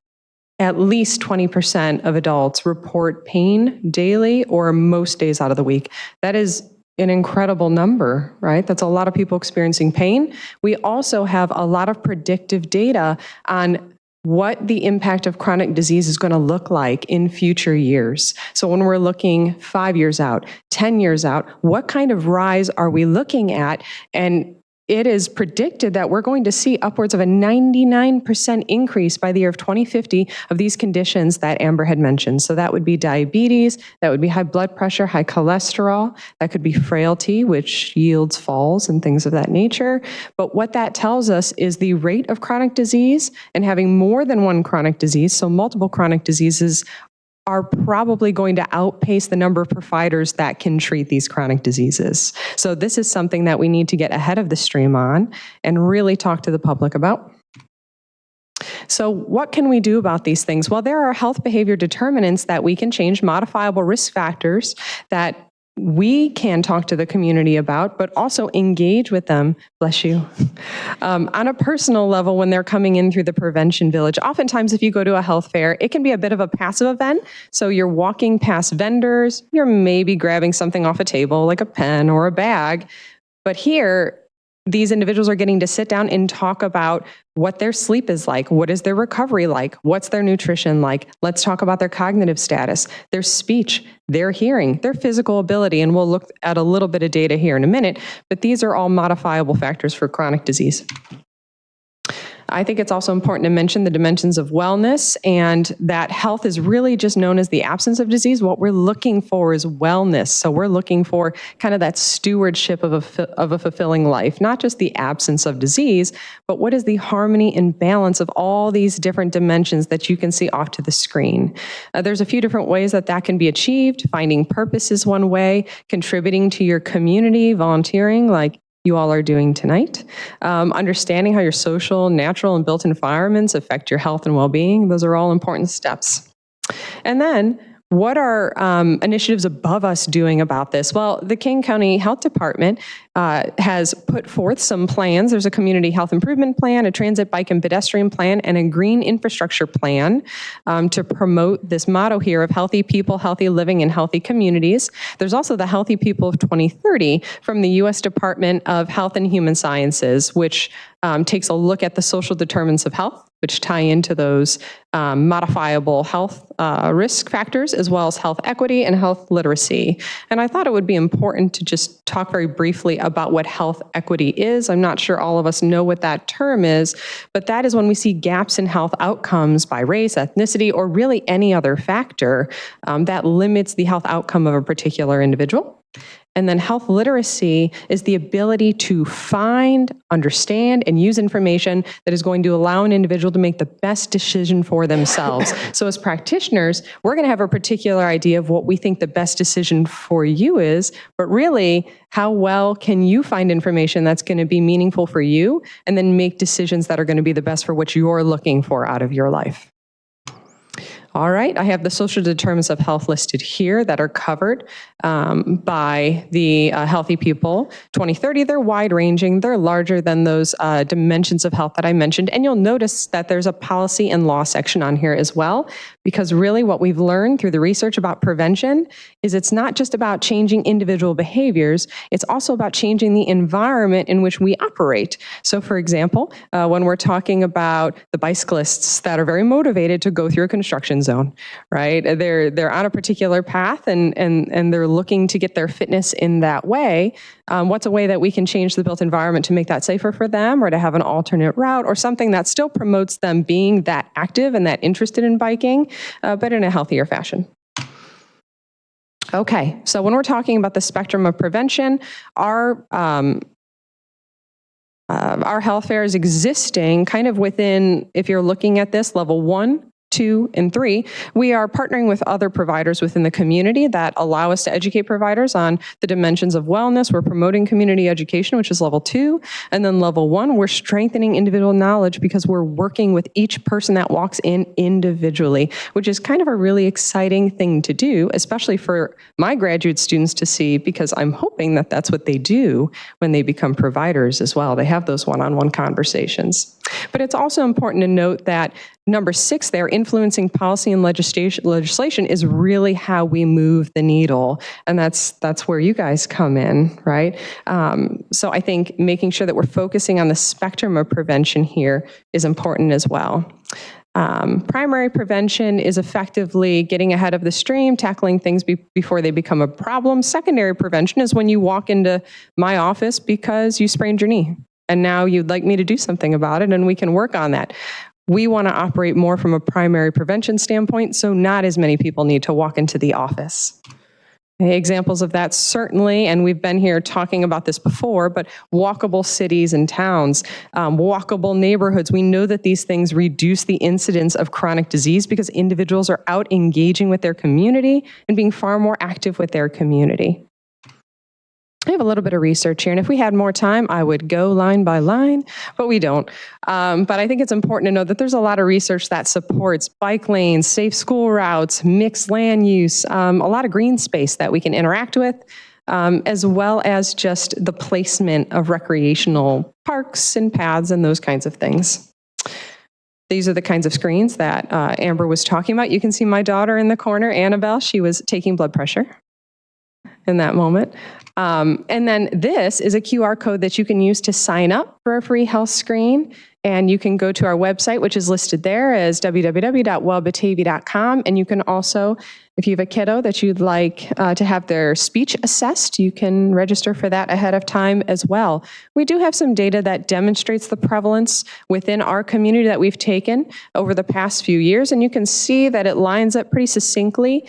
Speaker 13: at least 20% of adults report pain daily or most days out of the week. That is an incredible number, right? That's a lot of people experiencing pain. We also have a lot of predictive data on what the impact of chronic disease is going to look like in future years. So when we're looking 5 years out, 10 years out, what kind of rise are we looking at? And it is predicted that we're going to see upwards of a 99% increase by the year of 2050 of these conditions that Amber had mentioned. So that would be diabetes, that would be high blood pressure, high cholesterol, that could be frailty, which yields falls and things of that nature. But what that tells us is the rate of chronic disease and having more than one chronic disease, so multiple chronic diseases, are probably going to outpace the number of providers that can treat these chronic diseases. So this is something that we need to get ahead of the stream on and really talk to the public about. So what can we do about these things? Well, there are health behavior determinants that we can change, modifiable risk factors that we can talk to the community about, but also engage with them, bless you, on a personal level when they're coming in through the prevention village. Oftentimes, if you go to a health fair, it can be a bit of a passive event. So you're walking past vendors, you're maybe grabbing something off a table like a pen or a bag. But here, these individuals are getting to sit down and talk about what their sleep is like, what is their recovery like, what's their nutrition like. Let's talk about their cognitive status, their speech, their hearing, their physical ability, and we'll look at a little bit of data here in a minute, but these are all modifiable factors for chronic disease. I think it's also important to mention the dimensions of wellness, and that health is really just known as the absence of disease. What we're looking for is wellness. So we're looking for kind of that stewardship of a fulfilling life, not just the absence of disease, but what is the harmony and balance of all these different dimensions that you can see off to the screen. There's a few different ways that that can be achieved. Finding purpose is one way, contributing to your community, volunteering, like you all are doing tonight. Understanding how your social, natural, and built environments affect your health and well-being. Those are all important steps. And then, what are initiatives above us doing about this? Well, the King County Health Department has put forth some plans. There's a community health improvement plan, a transit, bike, and pedestrian plan, and a green infrastructure plan to promote this motto here of healthy people, healthy living, and healthy communities. There's also the Healthy People of 2030 from the U.S. Department of Health and Human Sciences, which takes a look at the social determinants of health, which tie into those modifiable health risk factors, as well as health equity and health literacy. And I thought it would be important to just talk very briefly about what health equity is. I'm not sure all of us know what that term is, but that is when we see gaps in health outcomes by race, ethnicity, or really any other factor that limits the health outcome of a particular individual. And then health literacy is the ability to find, understand, and use information that is going to allow an individual to make the best decision for themselves. So as practitioners, we're going to have a particular idea of what we think the best decision for you is, but really, how well can you find information that's going to be meaningful for you, and then make decisions that are going to be the best for what you're looking for out of your life. All right, I have the social determinants of health listed here that are covered by the Healthy People 2030. They're wide-ranging. They're larger than those dimensions of health that I mentioned. And you'll notice that there's a policy and law section on here as well, because really what we've learned through the research about prevention is it's not just about changing individual behaviors, it's also about changing the environment in which we operate. So for example, when we're talking about the bicyclists that are very motivated to go through a construction zone, right? They're on a particular path and they're looking to get their fitness in that way. What's a way that we can change the built environment to make that safer for them, or to have an alternate route, or something that still promotes them being that active and that interested in biking, but in a healthier fashion? Okay, so when we're talking about the spectrum of prevention, our health fair is existing kind of within, if you're looking at this, level 1, 2, and 3, we are partnering with other providers within the community that allow us to educate providers on the dimensions of wellness. We're promoting community education, which is level 2. And then level 1, we're strengthening individual knowledge because we're working with each person that walks in individually, which is kind of a really exciting thing to do, especially for my graduate students to see, because I'm hoping that that's what they do when they become providers as well. They have those one-on-one conversations. But it's also important to note that number 6 there, influencing policy and legislation, is really how we move the needle. And that's where you guys come in, right? So I think making sure that we're focusing on the spectrum of prevention here is important as well. Primary prevention is effectively getting ahead of the stream, tackling things before they become a problem. Secondary prevention is when you walk into my office because you sprained your knee, and now you'd like me to do something about it, and we can work on that. We want to operate more from a primary prevention standpoint, so not as many people need to walk into the office. Examples of that certainly, and we've been here talking about this before, but walkable cities and towns, walkable neighborhoods. We know that these things reduce the incidence of chronic disease because individuals are out engaging with their community and being far more active with their community. I have a little bit of research here, and if we had more time, I would go line by line, but we don't. But I think it's important to know that there's a lot of research that supports bike lanes, safe school routes, mixed land use, a lot of green space that we can interact with, as well as just the placement of recreational parks and paths and those kinds of things. These are the kinds of screens that Amber was talking about. You can see my daughter in the corner, Annabelle. She was taking blood pressure. in that moment. And then this is a QR code that you can use to sign up for a free health screen. And you can go to our website, which is listed there as www.wellbatavia.com. And you can also, if you have a kiddo that you'd like to have their speech assessed, you can register for that ahead of time as well. We do have some data that demonstrates the prevalence within our community that we've taken over the past few years. And you can see that it lines up pretty succinctly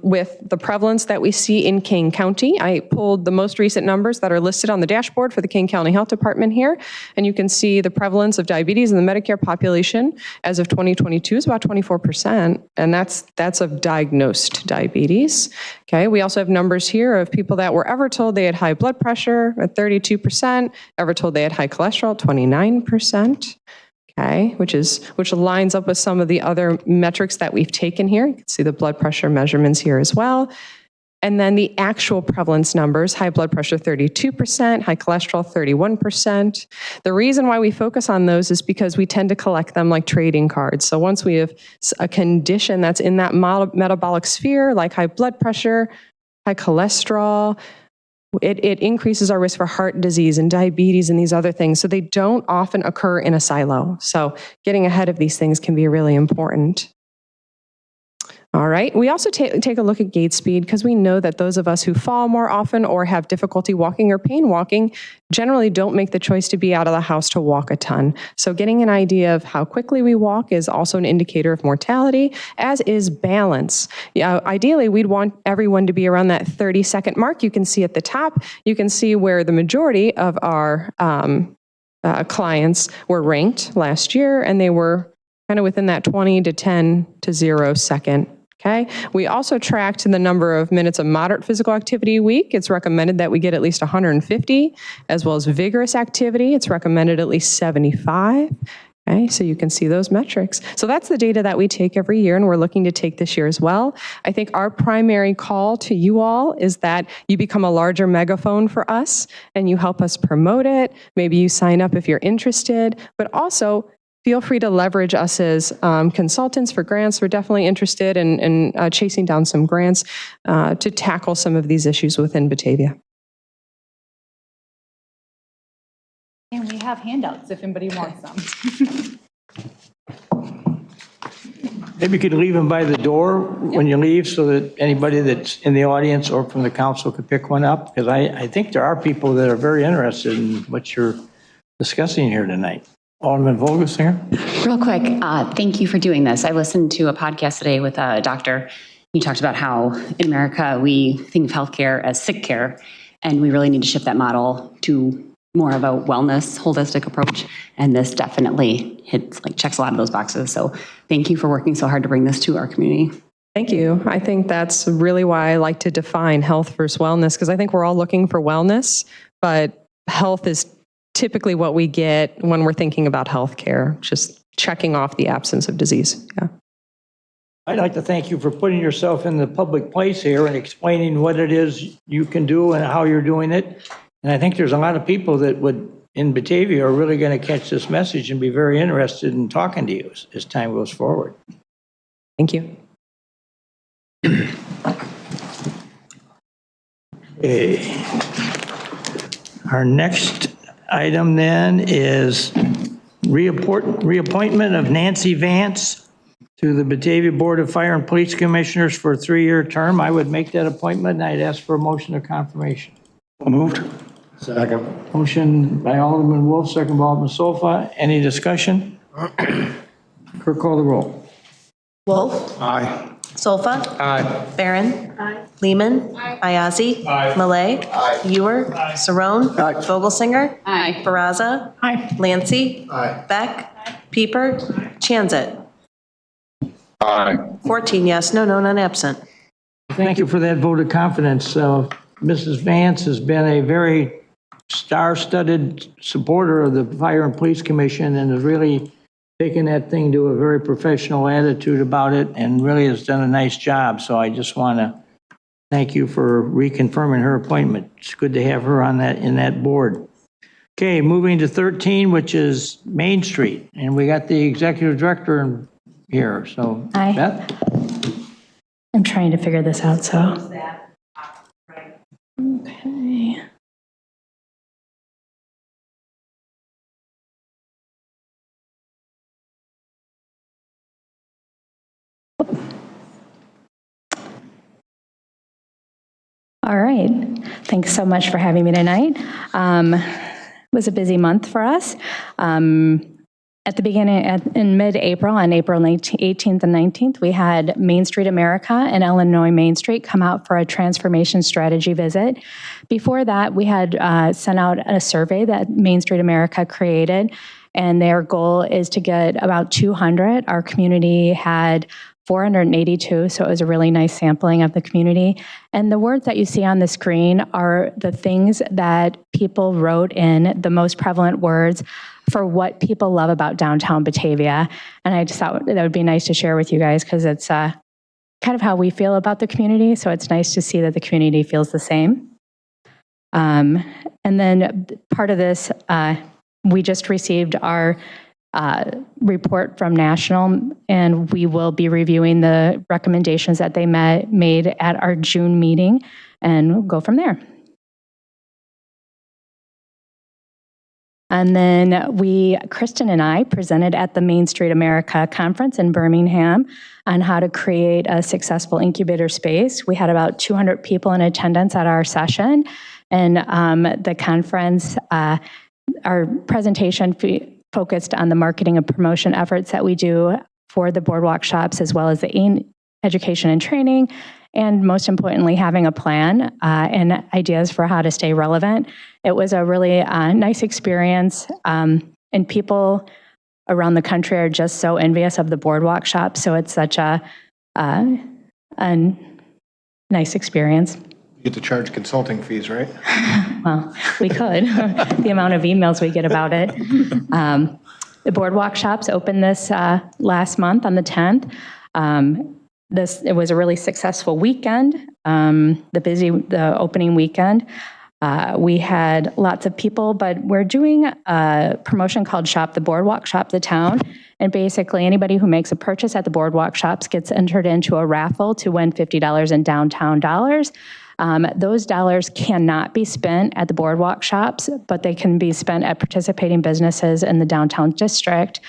Speaker 13: with the prevalence that we see in Kane County. I pulled the most recent numbers that are listed on the dashboard for the Kane County Health Department here. And you can see the prevalence of diabetes in the Medicare population as of 2022 is about 24%, and that's of diagnosed diabetes. Okay, we also have numbers here of people that were ever told they had high blood pressure at 32%, ever told they had high cholesterol, 29%. Okay, which lines up with some of the other metrics that we've taken here. You can see the blood pressure measurements here as well. And then the actual prevalence numbers, high blood pressure 32%, high cholesterol 31%. The reason why we focus on those is because we tend to collect them like trading cards. So once we have a condition that's in that metabolic sphere, like high blood pressure, high cholesterol, it increases our risk for heart disease and diabetes and these other things. So they don't often occur in a silo. So getting ahead of these things can be really important. All right, we also take a look at gait speed because we know that those of us who fall more often or have difficulty walking or pain walking generally don't make the choice to be out of the house to walk a ton. So getting an idea of how quickly we walk is also an indicator of mortality, as is balance. Ideally, we'd want everyone to be around that 30-second mark. You can see at the top, you can see where the majority of our clients were ranked last year, and they were kind of within that 20 to 10 to 0 second. Okay. We also tracked the number of minutes of moderate physical activity a week. It's recommended that we get at least 150, as well as vigorous activity. It's recommended at least 75. Okay, so you can see those metrics. So that's the data that we take every year, and we're looking to take this year as well. I think our primary call to you all is that you become a larger megaphone for us, and you help us promote it. Maybe you sign up if you're interested, but also feel free to leverage us as consultants for grants. We're definitely interested in chasing down some grants to tackle some of these issues within Batavia.
Speaker 12: And we have handouts if anybody wants them.
Speaker 3: Maybe you could leave them by the door when you leave so that anybody that's in the audience or from the council could pick one up. Because I think there are people that are very interested in what you're discussing here tonight. Alderman Vogelsinger.
Speaker 14: Real quick, thank you for doing this. I listened to a podcast today with a doctor. He talked about how in America we think of healthcare as sick care, and we really need to shift that model to more of a wellness, holistic approach. And this definitely checks a lot of those boxes. So thank you for working so hard to bring this to our community.
Speaker 13: Thank you. I think that's really why I like to define health versus wellness, because I think we're all looking for wellness, but health is typically what we get when we're thinking about healthcare, just checking off the absence of disease. Yeah.
Speaker 3: I'd like to thank you for putting yourself in the public place here and explaining what it is you can do and how you're doing it. And I think there's a lot of people that in Batavia are really going to catch this message and be very interested in talking to you as time goes forward.
Speaker 13: Thank you.
Speaker 3: Okay. Our next item then is reappointment of Nancy Vance to the Batavia Board of Fire and Police Commissioners for a 3-year term. I would make that appointment, and I'd ask for a motion of confirmation.
Speaker 5: Moved.
Speaker 3: Second. Motion by Alderman Wolf, second by Alderman Sofa. Any discussion? Clerk, call the roll.
Speaker 4: Wolf.
Speaker 5: Aye.
Speaker 4: Solfa.
Speaker 5: Aye.
Speaker 4: Barron. Lehman. Ayazi. Malay. Ewer. Saron. Vogelsinger. Baraza. Lancy. Beck. Pieper. Chanzit.
Speaker 6: Aye.
Speaker 4: 14 yes, no, none absent.
Speaker 3: Thank you for that vote of confidence. Mrs. Vance has been a very star-studded supporter of the Fire and Police Commission and has really taken that thing to a very professional attitude about it and really has done a nice job. So I just want to thank you for reconfirming her appointment. It's good to have her on in that board. Okay, moving to 13, which is Main Street, and we got the executive director here. So,
Speaker 8: Hi.
Speaker 3: Beth?
Speaker 8: I'm trying to figure this out, so. Okay. All right. Thanks so much for having me tonight. It was a busy month for us. At the beginning, in mid-April, on April 18th and 19th, we had Main Street America and Illinois Main Street come out for a transformation strategy visit. Before that, we had sent out a survey that Main Street America created, and their goal is to get about 200. Our community had 482, so it was a really nice sampling of the community. And the words that you see on the screen are the things that people wrote in, the most prevalent words for what people love about downtown Batavia. And I just thought that would be nice to share with you guys because it's kind of how we feel about the community. So it's nice to see that the community feels the same. And then part of this, we just received our report from National, and we will be reviewing the recommendations that they made at our June meeting, and we'll go from there. And then Kristen and I presented at the Main Street America conference in Birmingham on how to create a successful incubator space. We had about 200 people in attendance at our session, and the conference, our presentation focused on the marketing and promotion efforts that we do for the boardwalk shops, as well as the education and training, and most importantly, having a plan and ideas for how to stay relevant. It was a really nice experience, and people around the country are just so envious of the boardwalk shops, so it's such a nice experience.
Speaker 15: You get to charge consulting fees, right?
Speaker 8: Well, we could, the amount of emails we get about it. The boardwalk shops opened this last month on the 10th. It was a really successful weekend, the opening weekend. We had lots of people, but we're doing a promotion called Shop the Boardwalk, Shop the Town. And basically anybody who makes a purchase at the boardwalk shops gets entered into a raffle to win $50 in downtown dollars. Those dollars cannot be spent at the boardwalk shops, but they can be spent at participating businesses in the downtown district.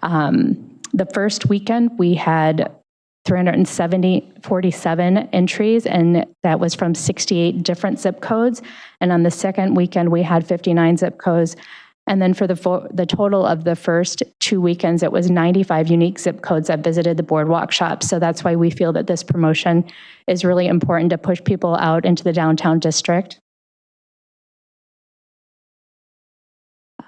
Speaker 8: The first weekend, we had 347 entries, and that was from 68 different zip codes. And on the second weekend, we had 59 zip codes. And then for the total of the first 2 weekends, it was 95 unique zip codes that visited the boardwalk shops. So that's why we feel that this promotion is really important to push people out into the downtown district.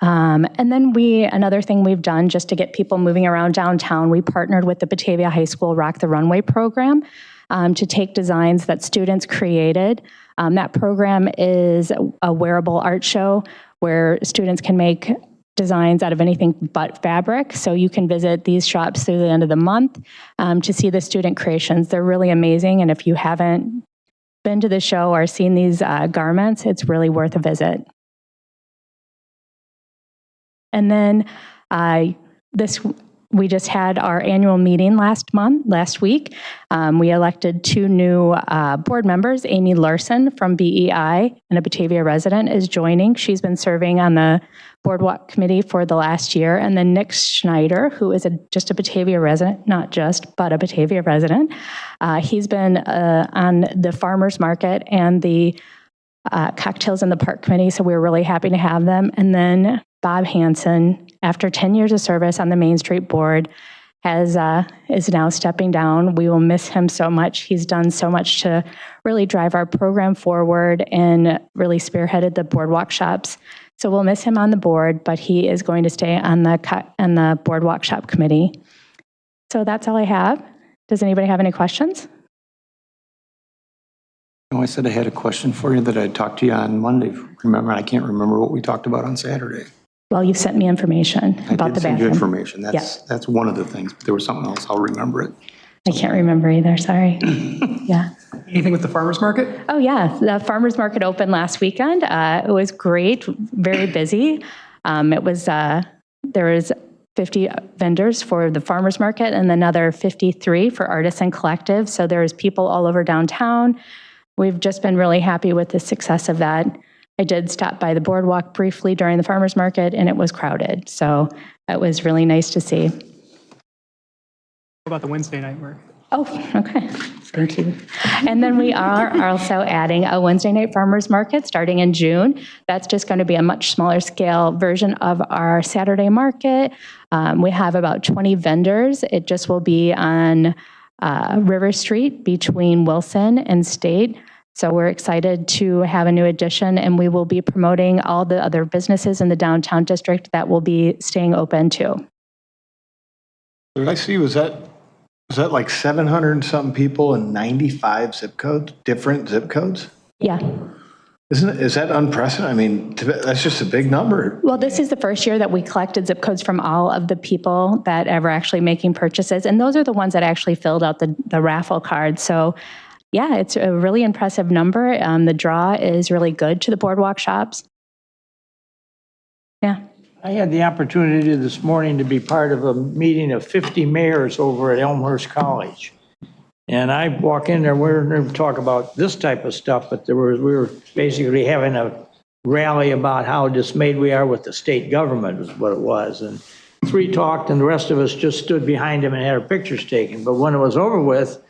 Speaker 8: And then another thing we've done just to get people moving around downtown, we partnered with the Batavia High School Rock the Runway program to take designs that students created. That program is a wearable art show where students can make designs out of anything but fabric. So you can visit these shops through the end of the month to see the student creations. They're really amazing. And if you haven't been to the show or seen these garments, it's really worth a visit. And then we just had our annual meeting last week. We elected 2 new board members. Amy Larson from BEI and a Batavia resident is joining. She's been serving on the boardwalk committee for the last year. And then Nick Schneider, who is just a Batavia resident, not just, but a Batavia resident. He's been on the farmers market and the cocktails in the park committee, so we're really happy to have them. And then Bob Hansen, after 10 years of service on the Main Street Board, is now stepping down. We will miss him so much. He's done so much to really drive our program forward and really spearheaded the boardwalk shops. So we'll miss him on the board, but he is going to stay on the boardwalk shop committee. So that's all I have. Does anybody have any questions?
Speaker 15: No, I said I had a question for you that I'd talked to you on Monday. Remember, I can't remember what we talked about on Saturday.
Speaker 8: Well, you sent me information about the bathroom.
Speaker 15: I did send you information.
Speaker 8: Yeah.
Speaker 15: That's one of the things. But there was something else. I'll remember it.
Speaker 8: I can't remember either, sorry. Yeah.
Speaker 16: Anything with the farmer's market?
Speaker 8: Oh yeah, the farmer's market opened last weekend. It was great, very busy. There was 50 vendors for the farmer's market and another 53 for artisan collective. So there's people all over downtown. we've just been really happy with the success of that. I did stop by the boardwalk briefly during the farmer's market, and it was crowded. So it was really nice to see.
Speaker 16: What about the Wednesday night work?
Speaker 8: Oh, okay. Thank you. And then we are also adding a Wednesday night farmers market starting in June. That's just going to be a much smaller scale version of our Saturday market. We have about 20 vendors. It just will be on River Street between Wilson and State. So we're excited to have a new addition, and we will be promoting all the other businesses in the downtown district that will be staying open too.
Speaker 15: Did I see, was that like 700 and something people in 95 zip codes, different zip codes?
Speaker 8: Yeah.
Speaker 15: Is that unprecedented? I mean, that's just a big number.
Speaker 8: Well, this is the first year that we collected zip codes from all of the people that are actually making purchases. And those are the ones that actually filled out the raffle card. So yeah, it's a really impressive number. The draw is really good to the boardwalk shops. Yeah.
Speaker 3: I had the opportunity this morning to be part of a meeting of 50 mayors over at Elmhurst College. And I walk in there, we're going to talk about this type of stuff, but we were basically having a rally about how dismayed we are with the state government is what it was. And 3 talked and the rest of us just stood behind them and had our pictures taken. But when it was over with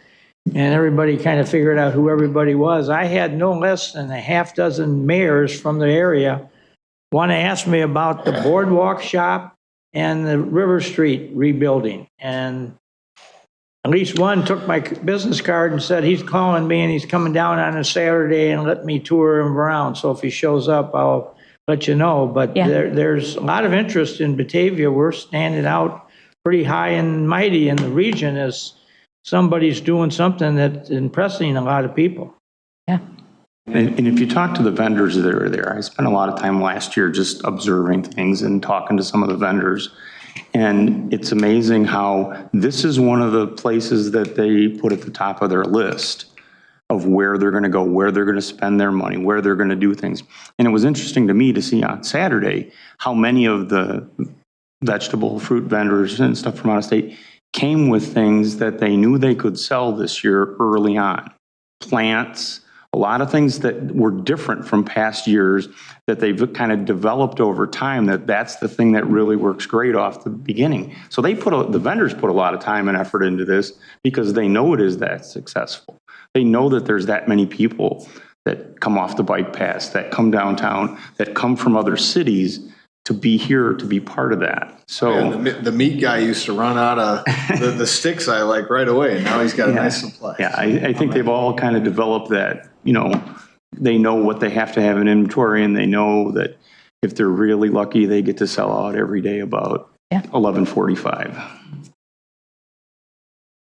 Speaker 3: and everybody kind of figured out who everybody was, I had no less than a half dozen mayors from the area want to ask me about the boardwalk shop and the River Street rebuilding. And at least one took my business card and said he's calling me and he's coming down on a Saturday and let me tour him around. So if he shows up, I'll let you know. But
Speaker 8: Yeah.
Speaker 3: there's a lot of interest in Batavia. We're standing out pretty high and mighty in the region as somebody's doing something that's impressing a lot of people.
Speaker 8: Yeah.
Speaker 5: And if you talk to the vendors that are there, I spent a lot of time last year just observing things and talking to some of the vendors. And it's amazing how this is one of the places that they put at the top of their list of where they're going to go, where they're going to spend their money, where they're going to do things. And it was interesting to me to see on Saturday how many of the vegetable, fruit vendors and stuff from out of state came with things that they knew they could sell this year early on. Plants, a lot of things that were different from past years that they've kind of developed over time, that's the thing that really works great off the beginning. So the vendors put a lot of time and effort into this because they know it is that successful. They know that there's that many people that come off the bike paths, that come downtown, that come from other cities to be here, to be part of that. So
Speaker 15: Yeah, the meat guy used to run out of the sticks I like right away, and now he's got a nice supply.
Speaker 5: Yeah, I think they've all kind of developed that, they know what they have to have in inventory, and they know that if they're really lucky, they get to sell out every day about 11:45.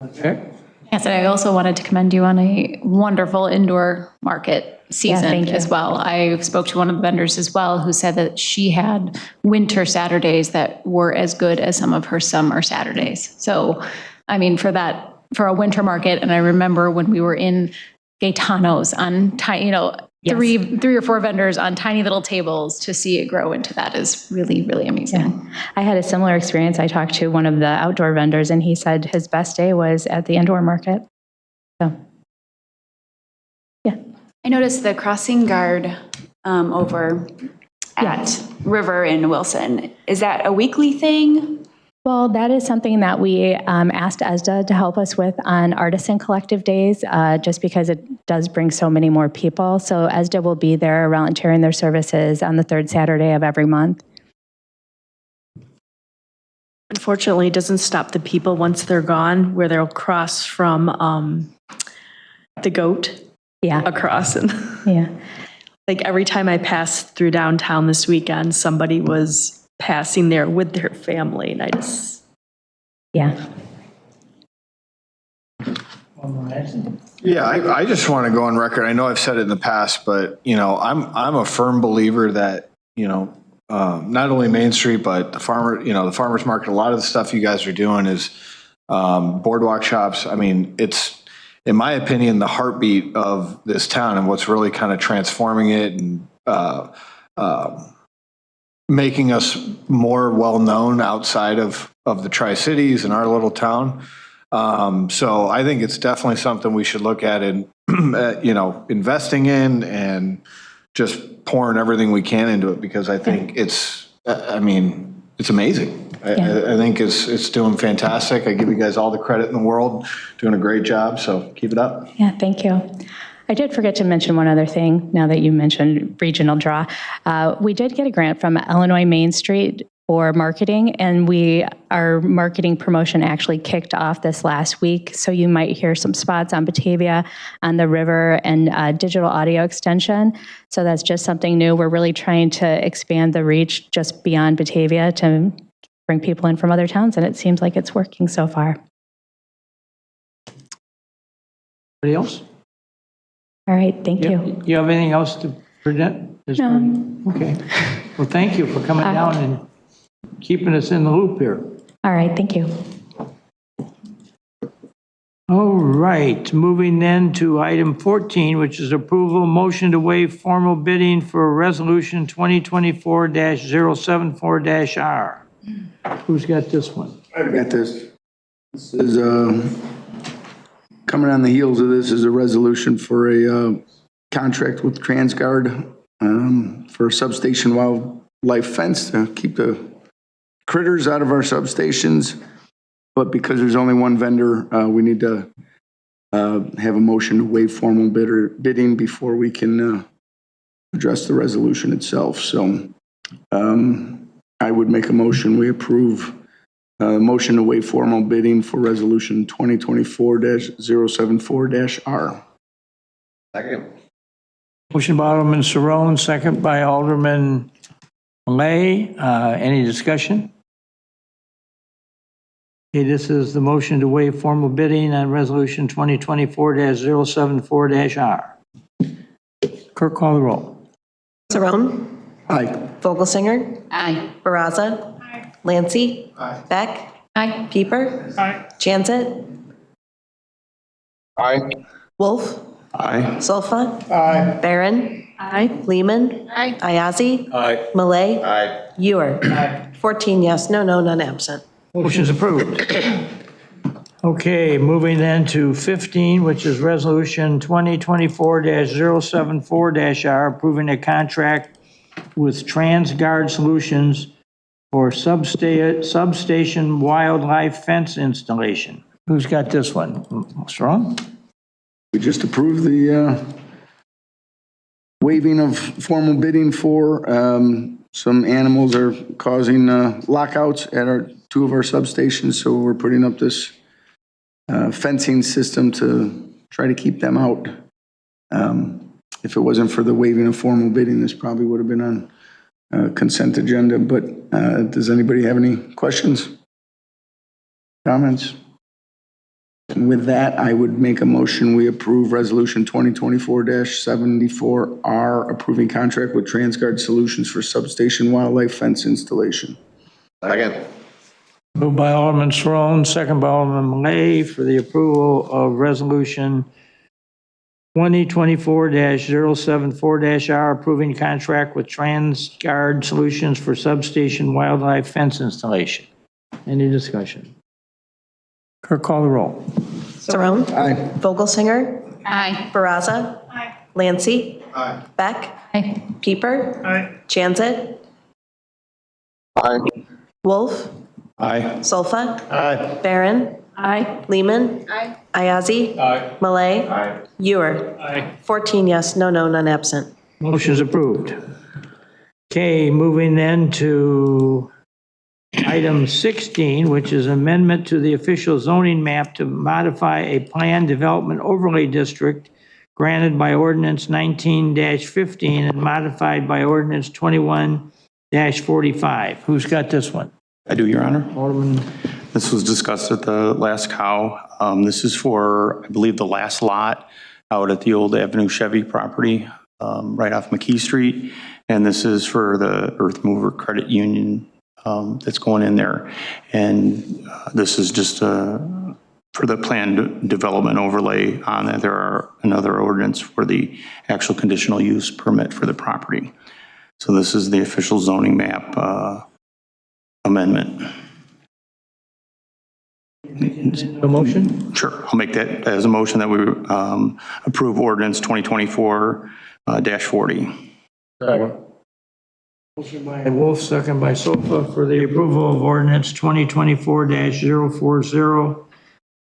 Speaker 3: Okay.
Speaker 8: Yes, and I also wanted to commend you on a wonderful indoor market season
Speaker 14: thank you.
Speaker 8: as well. I spoke to one of the vendors as well who said that she had winter Saturdays that were as good as some of her summer Saturdays. So, I mean, for a winter market, and I remember when we were in Gaetano's on three or four vendors on tiny little tables, to see it grow into that is really, really amazing.
Speaker 14: Yeah. I had a similar experience. I talked to one of the outdoor vendors, and he said his best day was at the indoor market. So, yeah.
Speaker 11: I noticed the crossing guard over at River in Wilson. Is that a weekly thing?
Speaker 14: Well, that is something that we asked ESDA to help us with on Artisan Collective Days, just because it does bring so many more people. So ESDA will be there volunteering their services on the third Saturday of every month.
Speaker 9: Unfortunately, it doesn't stop the people once they're gone, where they'll cross from the goat across. And
Speaker 14: yeah.
Speaker 9: Like every time I passed through downtown this weekend, somebody was passing there with their family, and I just...
Speaker 14: Yeah.
Speaker 2: Yeah, I just want to go on record. I know I've said it in the past, but I'm a firm believer that not only Main Street but the farmers market. A lot of the stuff you guys are doing is boardwalk shops. I mean, it's, in my opinion, the heartbeat of this town and what's really kind of transforming it and making us more well known outside of the Tri-Cities and our little town. So I think it's definitely something we should look at
Speaker 15: investing in and just pouring everything we can into it because I think it's amazing. I think it's doing fantastic. I give you guys all the credit in the world, doing a great job, so keep it up.
Speaker 12: Yeah, thank you. I did forget to mention one other thing now that you mentioned regional draw. We did get a grant from Illinois Main Street for marketing, and our marketing promotion actually kicked off this last week. So you might hear some spots on Batavia, on the river, and digital audio extension. So that's just something new. We're really trying to expand the reach just beyond Batavia to bring people in from other towns, and it seems like it's working so far.
Speaker 3: Anybody else?
Speaker 12: All right, thank you.
Speaker 3: You have anything else to present?
Speaker 12: No.
Speaker 3: Okay. Well, thank you for coming down and keeping us in the loop here.
Speaker 12: All right, thank you.
Speaker 3: All right, moving then to item 14, which is approval motion to waive formal bidding for resolution 2024-074-R. Who's got this one?
Speaker 17: I've got this. This is, coming on the heels of this is a resolution for a contract with TransGuard for a substation wildlife fence to keep the critters out of our substations. But because there's only one vendor, we need to have a motion to waive formal bidding before we can address the resolution itself. So I would make a motion, we approve motion to waive formal bidding for resolution 2024-074-R.
Speaker 15: Second.
Speaker 3: Motion by Alderman Cerrone, second by Alderman Malay. Any discussion? Okay, this is the motion to waive formal bidding on resolution 2024-074-R. Clerk, call the roll.
Speaker 4: Cerrone.
Speaker 17: Aye.
Speaker 4: Vogelsinger.
Speaker 14: Aye.
Speaker 4: Baraza. Lancy. Beck.
Speaker 14: Aye.
Speaker 4: Pieper. Janset.
Speaker 6: Aye.
Speaker 4: Wolf.
Speaker 5: Aye.
Speaker 4: Solfa.
Speaker 15: Aye.
Speaker 4: Barron.
Speaker 9: Aye.
Speaker 4: Lehman.
Speaker 14: Aye.
Speaker 4: Ayazi.
Speaker 15: Aye.
Speaker 4: Malay.
Speaker 15: Aye.
Speaker 4: Ewer. 14 yes, no, none absent.
Speaker 3: Motion's approved. Okay, moving then to 15, which is resolution 2024-074-R, approving a contract with TransGuard Solutions for substation wildlife fence installation. Who's got this one? Strong?
Speaker 17: We just approved the waiving of formal bidding for some animals are causing lockouts at two of our substations, so we're putting up this fencing system to try to keep them out. If it wasn't for the waiving of formal bidding, this probably would have been on consent agenda, but does anybody have any questions, comments? And with that, I would make a motion, we approve resolution 2024-74R, approving contract with TransGuard Solutions for substation wildlife fence installation.
Speaker 15: Second.
Speaker 3: Moved by Alderman Cerrone, second by Alderman Malay for the approval of resolution 2024-074-R, approving contract with TransGuard Solutions for substation wildlife fence installation. Any discussion? Clerk, call the roll.
Speaker 4: Cerrone.
Speaker 17: Aye.
Speaker 4: Vogelsinger.
Speaker 14: Aye.
Speaker 4: Baraza. Lancy. Beck.
Speaker 14: Aye.
Speaker 4: Pieper. Janset.
Speaker 6: Aye.
Speaker 4: Wolf.
Speaker 5: Aye.
Speaker 4: Solfa.
Speaker 15: Aye.
Speaker 4: Barron.
Speaker 9: Aye.
Speaker 4: Lehman. Ayazi. Malay. Ewer. 14 yes, no, none absent.
Speaker 3: Motion's approved. Okay, moving then to item 16, which is amendment to the official zoning map to modify a planned development overlay district granted by ordinance 19-15 and modified by ordinance 21-45. Who's got this one?
Speaker 5: I do, Your Honor.
Speaker 3: Alderman.
Speaker 5: This was discussed at the last cow. This is for, I believe, the last lot out at the old Avenue Chevy property, right off McKee Street. And this is for the Earth Mover Credit Union that's going in there. And this is just for the planned development overlay on that. There are another ordinance for the actual conditional use permit for the property. So this is the official zoning map amendment.
Speaker 3: A motion?
Speaker 5: Sure, I'll make that as a motion that we approve ordinance 2024-40.
Speaker 3: Motion by Wolf, second by Sofa for the approval of ordinance 2024-040,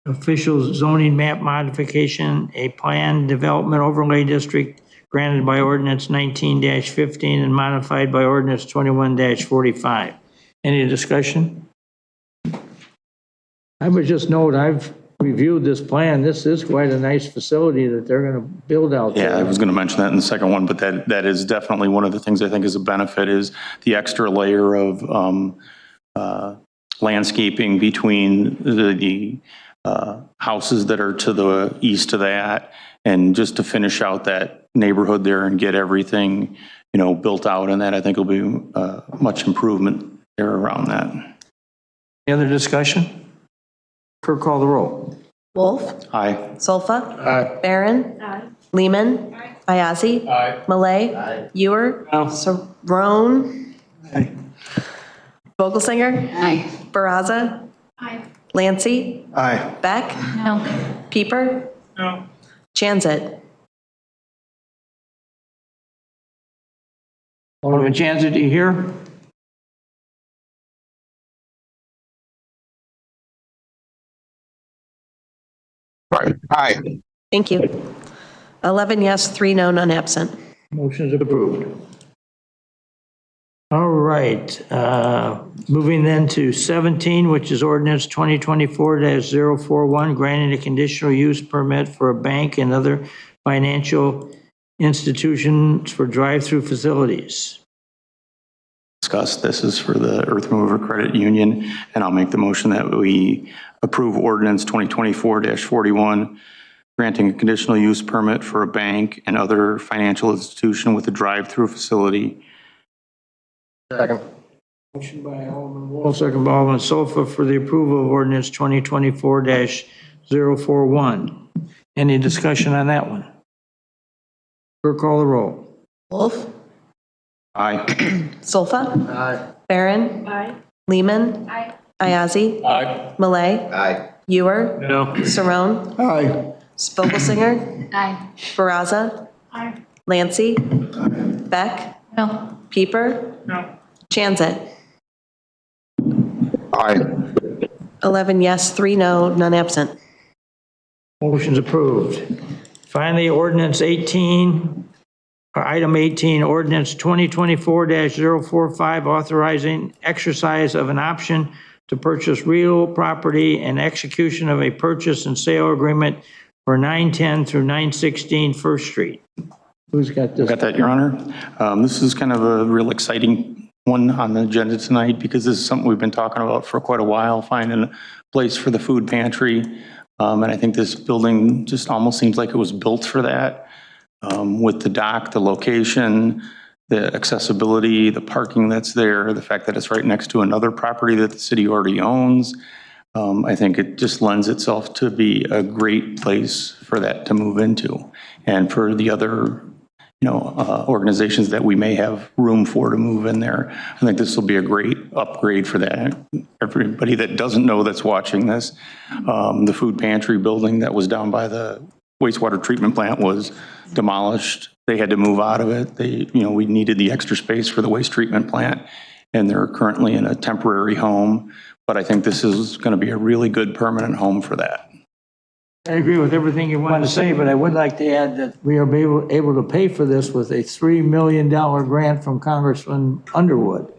Speaker 3: official zoning map modification, a planned development overlay district granted by ordinance 19-15 and modified by ordinance 21-45. Any discussion? I would just note, I've reviewed this plan. This is quite a nice facility that they're going to build out there.
Speaker 5: Yeah, I was going to mention that in the second one, but that is definitely one of the things I think is a benefit is the extra layer of landscaping between the houses that are to the east of that, and just to finish out that neighborhood there and get everything, built out, and that I think will be much improvement there around that.
Speaker 3: Any other discussion? Clerk, call the roll.
Speaker 4: Wolf.
Speaker 5: Aye.
Speaker 4: Solfa.
Speaker 3: Aye.
Speaker 4: Barron. Lehman. Ayazi. Malay. Ewer. Saron. Vogelsinger.
Speaker 14: Aye.
Speaker 4: Baraza. Lancy.
Speaker 15: Aye.
Speaker 4: Beck.
Speaker 8: No.
Speaker 4: Pieper.
Speaker 16: No.
Speaker 4: Jansit.
Speaker 3: Alderman Jansen, do you hear?
Speaker 6: Aye.
Speaker 4: Thank you. 11 yes, 3 no, none absent.
Speaker 3: Motion is approved. All right, moving then to 17, which is ordinance 2024-041, granting a conditional use permit for a bank and other financial institutions for drive-through facilities.
Speaker 5: Discuss, this is for the Earth Mover Credit Union, and I'll make the motion that we approve ordinance 2024-41, granting a conditional use permit for a bank and other financial institution with a drive-through facility.
Speaker 15: Second.
Speaker 3: Motion by Alderman Wolf, second by Alderman Sofa for the approval of ordinance 2024-041. Any discussion on that one? Clerk, call the roll.
Speaker 4: Wolf.
Speaker 5: Aye.
Speaker 4: Solfa.
Speaker 15: Aye.
Speaker 4: Barron. Lehman. Ayazi. Malay.
Speaker 15: Aye.
Speaker 4: Ewer.
Speaker 3: No.
Speaker 4: Saron.
Speaker 17: Aye.
Speaker 4: Vogelsinger.
Speaker 8: Aye.
Speaker 4: Baraza. Lancy. Beck.
Speaker 8: No.
Speaker 4: Pieper.
Speaker 16: No.
Speaker 4: Jansit.
Speaker 6: Aye.
Speaker 4: 11 yes, 3 no, none absent.
Speaker 3: Motion's approved. Finally, ordinance 18, or item 18, ordinance 2024-045, authorizing exercise of an option to purchase real property and execution of a purchase and sale agreement for 910 through 916 First Street. Who's got this?
Speaker 5: Got that, Your Honor. This is kind of a real exciting one on the agenda tonight because this is something we've been talking about for quite a while, finding a place for the food pantry. And I think this building just almost seems like it was built for that, with the dock, the location, the accessibility, the parking that's there, the fact that it's right next to another property that the city already owns. I think it just lends itself to be a great place for that to move into. And for the other, organizations that we may have room for to move in there, I think this will be a great upgrade for that. Everybody that doesn't know that's watching this, the food pantry building that was down by the wastewater treatment plant was demolished. They had to move out of it. We needed the extra space for the waste treatment plant, and they're currently in a temporary home. But I think this is going to be a really good permanent home for that.
Speaker 3: I agree with everything you want to say, but I would like to add that we are able to pay for this with a $3 million grant from Congressman Underwood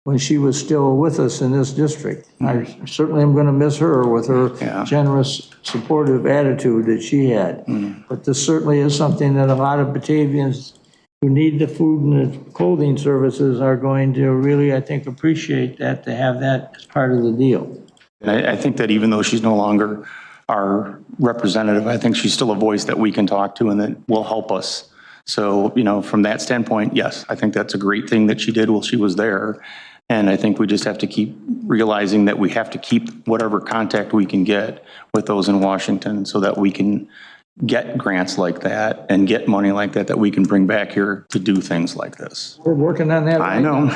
Speaker 3: when she was still with us in this district. I certainly am going to miss her with her generous, supportive attitude that she had. But this certainly is something that a lot of Batavians who need the food and the clothing services are going to really, I think, appreciate that, to have that as part of the deal.
Speaker 5: And I think that even though she's no longer our representative, I think she's still a voice that we can talk to and that will help us. So, from that standpoint, yes, I think that's a great thing that she did while she was there. And I think we just have to keep realizing that we have to keep whatever contact we can get with those in Washington so that we can get grants like that and get money like that we can bring back here to do things like this.
Speaker 3: We're working on that.
Speaker 5: I know.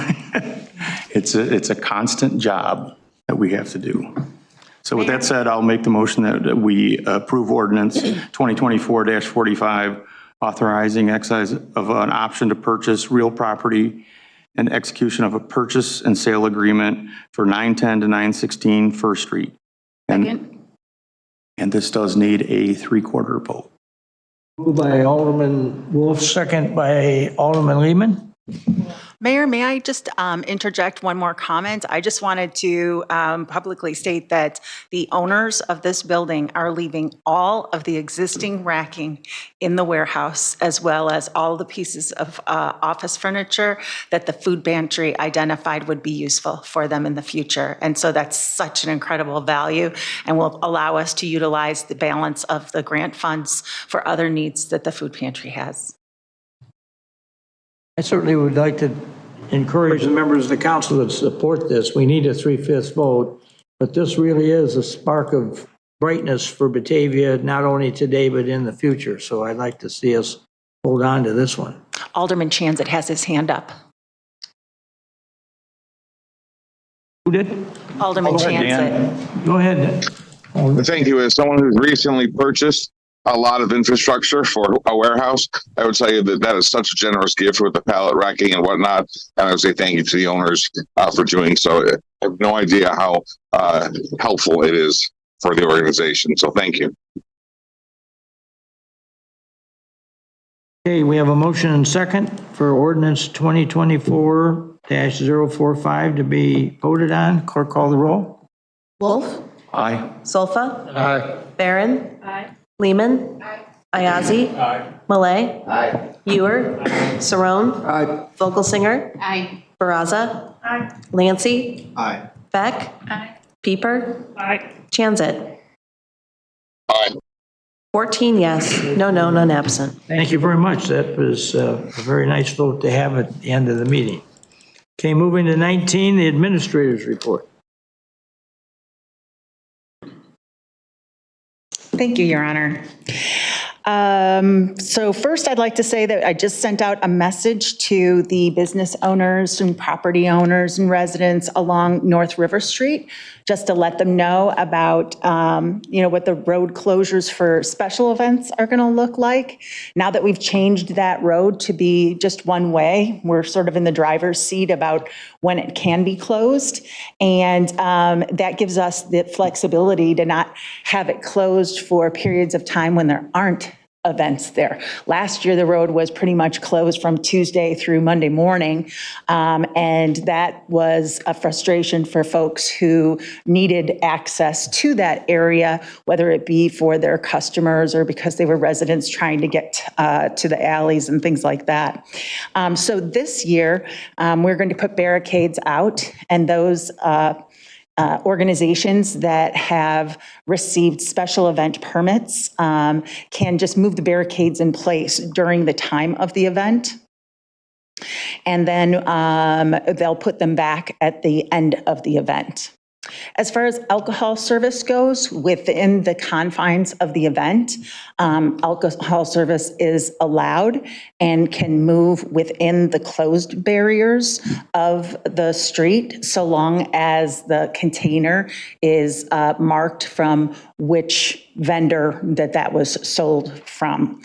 Speaker 5: It's a constant job that we have to do. So with that said, I'll make the motion that we approve ordinance 2024-45, authorizing exercise of an option to purchase real property and execution of a purchase and sale agreement for 910 to 916 First Street. And this does need a 3/4 vote.
Speaker 3: Moved by Alderman Wolf, second by Alderman Lehman.
Speaker 10: Mayor, may I just interject one more comment? I just wanted to publicly state that the owners of this building are leaving all of the existing racking in the warehouse, as well as all the pieces of office furniture that the food pantry identified would be useful for them in the future. And so that's such an incredible value and will allow us to utilize the balance of the grant funds for other needs that the food pantry has.
Speaker 3: I certainly would like to encourage the members of the council to support this. We need a 3/5 vote, but this really is a spark of brightness for Batavia, not only today, but in the future. So I'd like to see us hold on to this one.
Speaker 10: Alderman Chanzit has his hand up.
Speaker 3: Who did?
Speaker 10: Alderman Chanzit.
Speaker 3: Go ahead.
Speaker 6: Thank you. As someone who's recently purchased a lot of infrastructure for a warehouse, I would tell you that that is such a generous gift with the pallet racking and whatnot. And I would say thank you to the owners for doing so. I have no idea how helpful it is for the organization. So thank you.
Speaker 3: Okay, we have a motion and second for ordinance 2024-045 to be voted on. Clerk, call the roll.
Speaker 4: Wolf?
Speaker 5: Aye.
Speaker 4: Solfa?
Speaker 15: Aye.
Speaker 4: Barron? Lehman? Ayazi? Malay? Ewer? Saron? Vogelsinger? Baraza? Lancy? Beck? Pieper? Chanzit? 14 yes, no, none absent.
Speaker 3: Thank you very much. That was a very nice vote to have at the end of the meeting. Okay, moving to 19, the administrator's report.
Speaker 10: Thank you, Your Honor. So first, I'd like to say that I just sent out a message to the business owners and property owners and residents along North River Street, just to let them know about, what the road closures for special events are going to look like. Now that we've changed that road to be just one way, we're sort of in the driver's seat about when it can be closed. And that gives us the flexibility to not have it closed for periods of time when there aren't events there. Last year, the road was pretty much closed from Tuesday through Monday morning, and that was a frustration for folks who needed access to that area, whether it be for their customers or because they were residents trying to get to the alleys and things like that. So this year, we're going to put barricades out, and those organizations that have received special event permits can just move the barricades in place during the time of the event. And then they'll put them back at the end of the event. As far as alcohol service goes, within the confines of the event, alcohol service is allowed and can move within the closed barriers of the street, so long as the container is marked from which vendor that was sold from.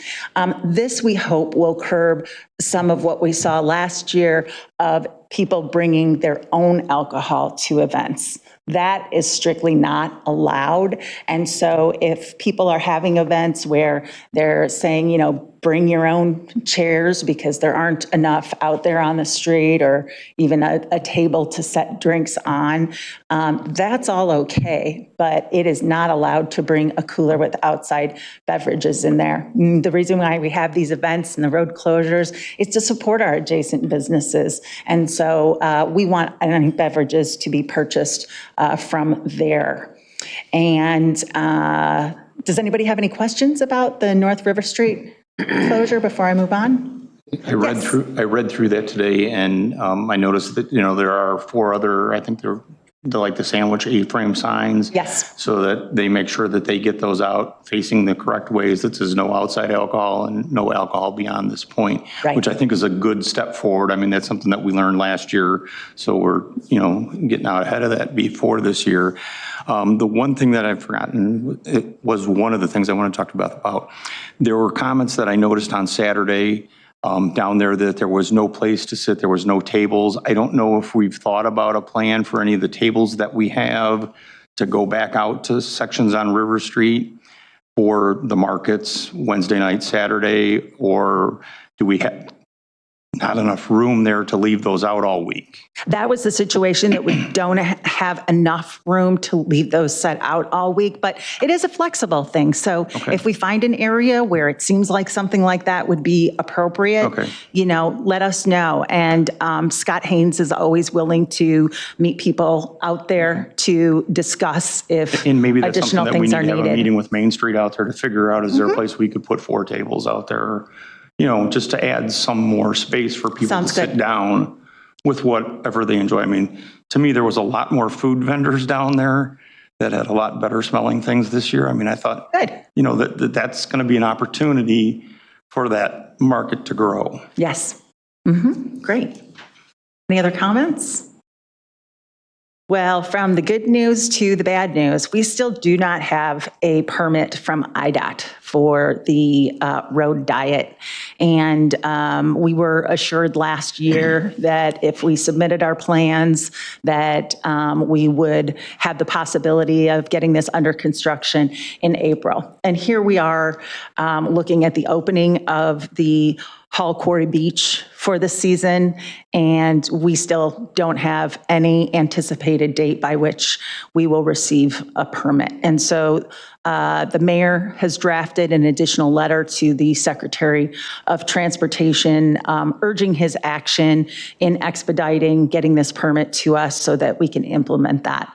Speaker 10: This, we hope, will curb some of what we saw last year of people bringing their own alcohol to events. That is strictly not allowed. And so if people are having events where they're saying, bring your own chairs because there aren't enough out there on the street, or even a table to set drinks on, that's all okay. But it is not allowed to bring a cooler with outside beverages in there. The reason why we have these events and the road closures is to support our adjacent businesses. And so we want any beverages to be purchased from there. And does anybody have any questions about the North River Street closure before I move on?
Speaker 5: I read through that today, and I noticed that there are 4 other. I think there the sandwich A-frame signs.
Speaker 10: Yes.
Speaker 5: So that they make sure that they get those out facing the correct ways, that says no outside alcohol and no alcohol beyond this point.
Speaker 10: Right.
Speaker 5: Which I think is a good step forward. I mean, that's something that we learned last year. So we're, getting out ahead of that before this year. The one thing that I've forgotten, it was one of the things I want to talk about. There were comments that I noticed on Saturday down there that there was no place to sit, there was no tables. I don't know if we've thought about a plan for any of the tables that we have to go back out to sections on River Street for the markets Wednesday night, Saturday, or do we have not enough room there to leave those out all week?
Speaker 10: That was the situation, that we don't have enough room to leave those set out all week, but it is a flexible thing. So if we find an area where it seems like something like that would be appropriate, let us know. And Scott Haynes is always willing to meet people out there to discuss if
Speaker 5: And maybe that's something
Speaker 10: additional
Speaker 5: that we
Speaker 10: things
Speaker 5: need
Speaker 10: are
Speaker 5: to have a
Speaker 10: needed.
Speaker 5: meeting with Main Street out there to figure out, is there a place we could put 4 tables out there? Just to add some more space for people
Speaker 10: Sounds
Speaker 5: to sit
Speaker 10: good.
Speaker 5: down with whatever they enjoy. I mean, to me, there was a lot more food vendors down there that had a lot better smelling things this year. I mean, I thought, that's going to be an opportunity for that market to grow.
Speaker 10: Yes. Great. Any other comments? Well, from the good news to the bad news, we still do not have a permit from IDOT for the road diet. And we were assured last year that if we submitted our plans, that we would have the possibility of getting this under construction in April. And here we are looking at the opening of the Hall Quarry Beach for the season, and we still don't have any anticipated date by which we will receive a permit. And so the mayor has drafted an additional letter to the Secretary of Transportation urging his action in expediting getting this permit to us so that we can implement that.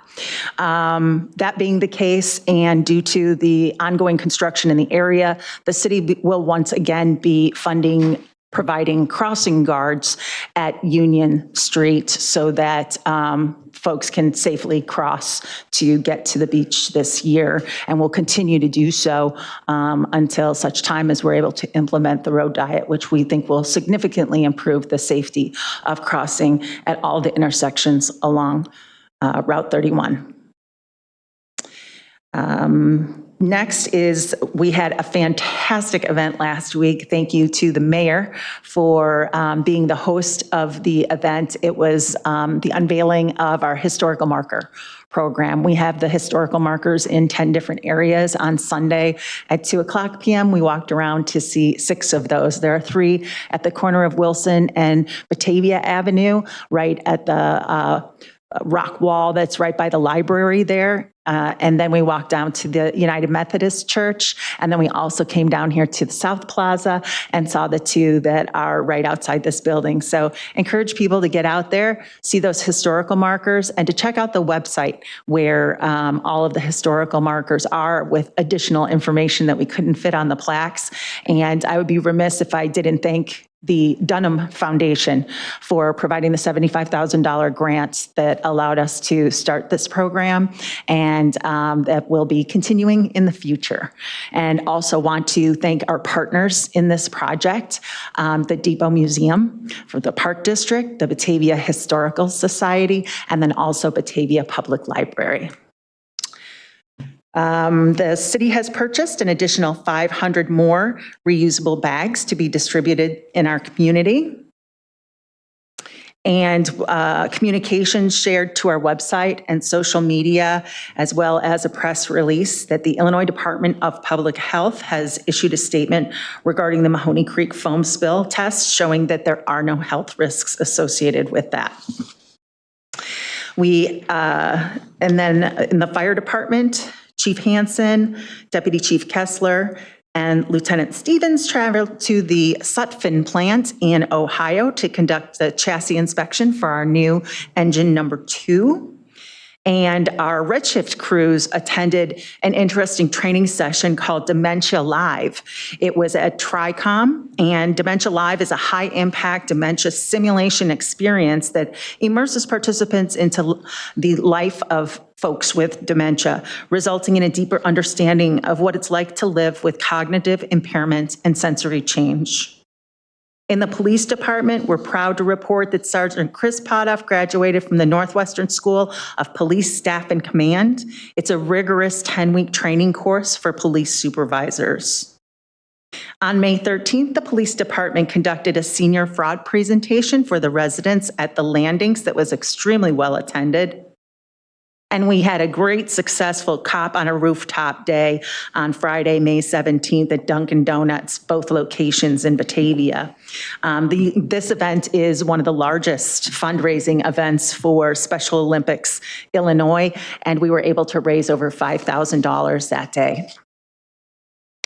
Speaker 10: That being the case, and due to the ongoing construction in the area, the city will once again be providing crossing guards at Union Street so that folks can safely cross to get to the beach this year, and will continue to do so until such time as we're able to implement the road diet, which we think will significantly improve the safety of crossing at all the intersections along Route 31. Next is, we had a fantastic event last week. Thank you to the mayor for being the host of the event. It was the unveiling of our historical marker program. We have the historical markers in 10 different areas. On Sunday at 2:00 p.m., we walked around to see 6 of those. There are 3 at the corner of Wilson and Batavia Avenue, right at the rock wall that's right by the library there. And then we walked down to the United Methodist Church. And then we also came down here to the South Plaza and saw the 2 that are right outside this building. So encourage people to get out there, see those historical markers, and to check out the website where all of the historical markers are, with additional information that we couldn't fit on the plaques. And I would be remiss if I didn't thank the Dunham Foundation for providing the $75,000 grants that allowed us to start this program, and that will be continuing in the future. And also want to thank our partners in this project, the Depot Museum, for the Park District, the Batavia Historical Society, and then also Batavia Public Library. The city has purchased an additional 500 more reusable bags to be distributed in our community. And communications shared to our website and social media, as well as a press release, that the Illinois Department of Public Health has issued a statement regarding the Mahoney Creek foam spill test, showing that there are no health risks associated with that. And then in the fire department, Chief Hansen, Deputy Chief Kessler, and Lieutenant Stevens traveled to the Sutphin plant in Ohio to conduct the chassis inspection for our new engine number 2. And our Redshift crews attended an interesting training session called Dementia Live. It was at TRICOM, and Dementia Live is a high-impact dementia simulation experience that immerses participants into the life of folks with dementia, resulting in a deeper understanding of what it's like to live with cognitive impairment and sensory change. In the police department, we're proud to report that Sergeant Chris Potoff graduated from the Northwestern School of Police Staff and Command. It's a rigorous 10-week training course for police supervisors. On May 13th, the police department conducted a senior fraud presentation for the residents at the landings that was extremely well attended. And we had a great successful Cop on a Rooftop day on Friday, May 17th at Dunkin' Donuts, both locations in Batavia. This event is one of the largest fundraising events for Special Olympics Illinois, and we were able to raise over $5,000 that day.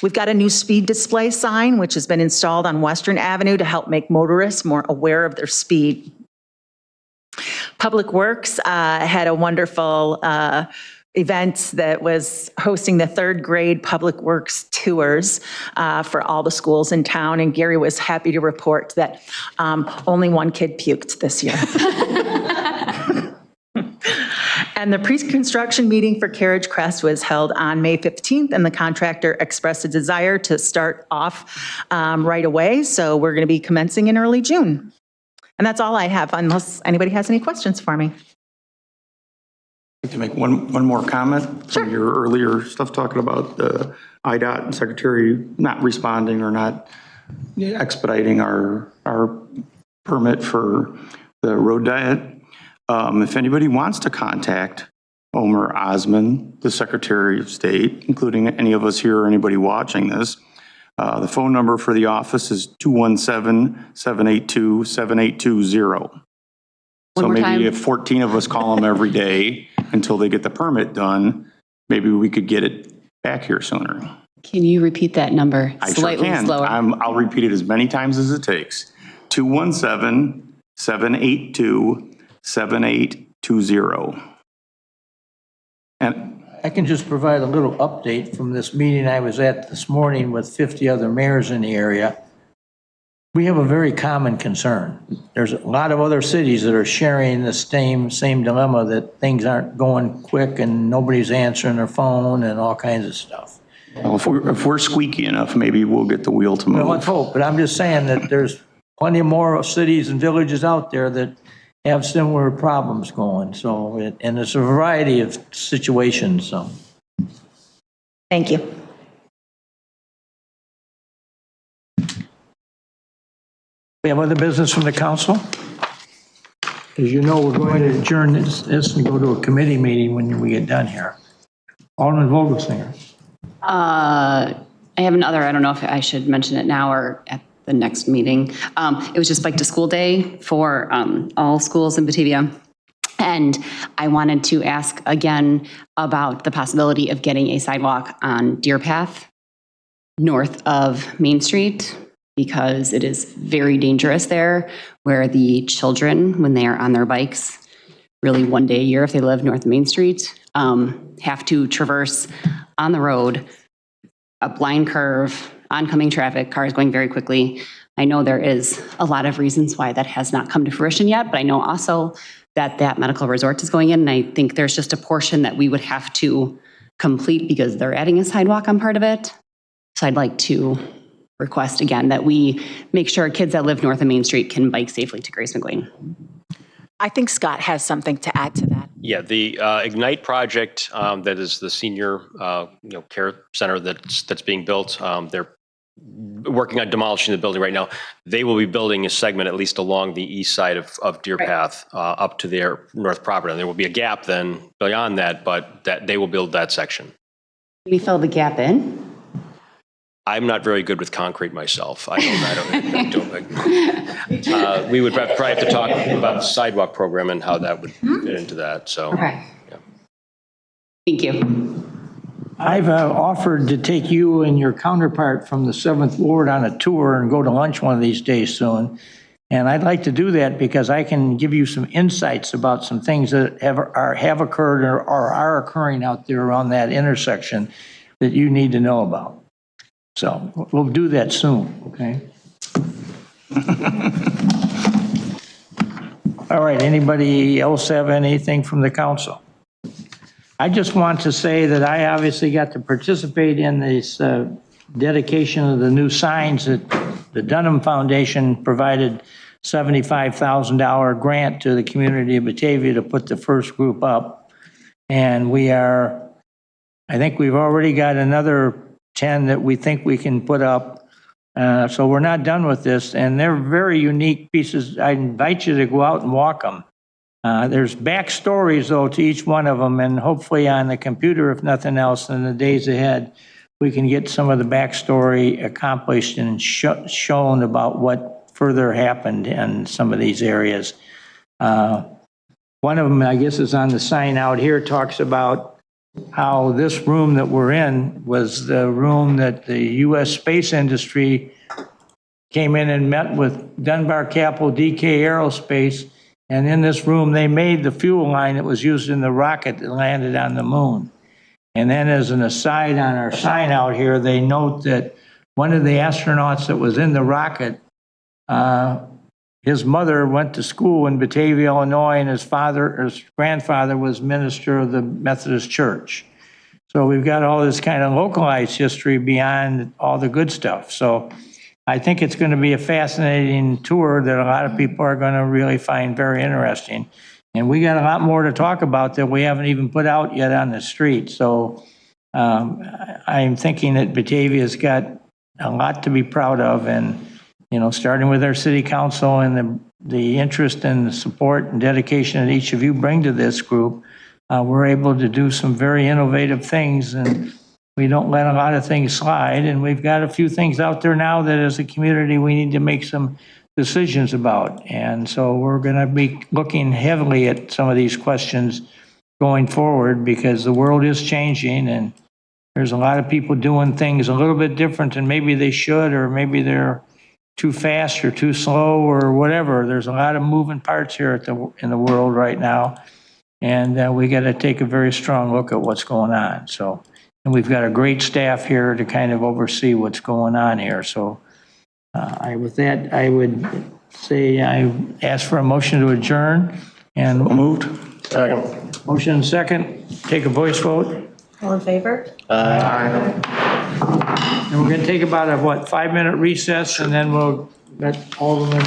Speaker 10: We've got a new speed display sign, which has been installed on Western Avenue to help make motorists more aware of their speed. Public Works had a wonderful event that was hosting the third grade Public Works tours for all the schools in town, and Gary was happy to report that only one kid puked this year. And the pre-construction meeting for Carriage Crest was held on May 15th, and the contractor expressed a desire to start off right away, so we're going to be commencing in early June. And that's all I have, unless anybody has any questions for me.
Speaker 5: I'd like to make one more comment. Sure. From your earlier stuff talking about the IDOT and Secretary not responding or not expediting our permit for the road diet. If anybody wants to contact Omer Osman, the Secretary of State, including any of us here or anybody watching this, the phone number for the office is 217-782-7820. So maybe if 14 of us call them every day until they get the permit done, maybe we could get it back here sooner.
Speaker 14: Can you repeat that number slightly slower?
Speaker 5: I'll repeat it as many times as it takes. 217-782-7820. And
Speaker 3: I can just provide a little update from this meeting I was at this morning with 50 other mayors in the area. We have a very common concern. There's a lot of other cities that are sharing the same dilemma, that things aren't going quick and nobody's answering their phone and all kinds of stuff.
Speaker 5: Well, if we're squeaky enough, maybe we'll get the wheel to move.
Speaker 3: Well, let's hope, but I'm just saying that there's plenty more cities and villages out there that have similar problems going. So, and it's a variety of situations, so.
Speaker 10: Thank you.
Speaker 3: We have other business from the council? As you know, we're going to adjourn this and go to a committee meeting when we get done here. Alderman Vogelsinger.
Speaker 14: I have another, I don't know if I should mention it now or at the next meeting. It was just Bike to School Day for all schools in Batavia. And I wanted to ask again about the possibility of getting a sidewalk on Deer Path north of Main Street, because it is very dangerous there, where the children, when they are on their bikes, really one day a year if they live north of Main Street, have to traverse on the road a blind curve, oncoming traffic, cars going very quickly. I know there is a lot of reasons why that has not come to fruition yet, but I know also that that medical resort is going in, and I think there's just a portion that we would have to complete because they're adding a sidewalk on part of it. So I'd like to request again that we make sure kids that live north of Main Street can bike safely to Grace McLean.
Speaker 10: I think Scott has something to add to that.
Speaker 18: Yeah, the Ignite project, that is the senior care center that's being built. They're working on demolishing the building right now. They will be building a segment at least along the east side of Deer Path up to their north property. And there will be a gap then beyond that, but that they will build that section.
Speaker 14: Can we fill the gap in?
Speaker 18: I'm not very good with concrete myself. I don't. We would probably have to talk about the sidewalk program and how that would fit into that. So.
Speaker 14: Okay.
Speaker 18: Yeah.
Speaker 14: Thank you.
Speaker 3: I've offered to take you and your counterpart from the 7th Ward on a tour and go to lunch one of these days soon. And I'd like to do that because I can give you some insights about some things that have occurred or are occurring out there around that intersection that you need to know about. So we'll do that soon, okay? All right, anybody else have anything from the council? I just want to say that I obviously got to participate in this dedication of the new signs that the Dunham Foundation provided $75,000 grant to the community of Batavia to put the first group up. And I think we've already got another 10 that we think we can put up. So we're not done with this, and they're very unique pieces. I invite you to go out and walk them. There's backstories, though, to each one of them, and hopefully on the computer, if nothing else, in the days ahead, we can get some of the backstory accomplished and shown about what further happened in some of these areas. One of them, I guess, is on the sign out here, talks about how this room that we're in was the room that the U.S. space industry came in and met with Dunbar Capital, DK Aerospace, and in this room, they made the fuel line that was used in the rocket that landed on the moon. And then as an aside on our sign out here, they note that one of the astronauts that was in the rocket, his mother went to school in Batavia, Illinois, and his grandfather was minister of the Methodist Church. So we've got all this kind of localized history beyond all the good stuff. So I think it's going to be a fascinating tour that a lot of people are going to really find very interesting. And we got a lot more to talk about that we haven't even put out yet on the street. So I'm thinking that Batavia's got a lot to be proud of, and starting with our city council and the interest and the support and dedication that each of you bring to this group, we're able to do some very innovative things, and we don't let a lot of things slide. And we've got a few things out there now that as a community we need to make some decisions about. And so we're going to be looking heavily at some of these questions going forward, because the world is changing and there's a lot of people doing things a little bit different than maybe they should, or maybe they're too fast or too slow or whatever. There's a lot of moving parts here in the world right now. And we got to take a very strong look at what's going on. So, and we've got a great staff here to kind of oversee what's going on here. So with that, I would say I ask for a motion to adjourn. And moved. Second. Motion and second. Take a voice vote.
Speaker 4: All in favor?
Speaker 3: And we're going to take about a 5-minute recess, and then we'll let Alderman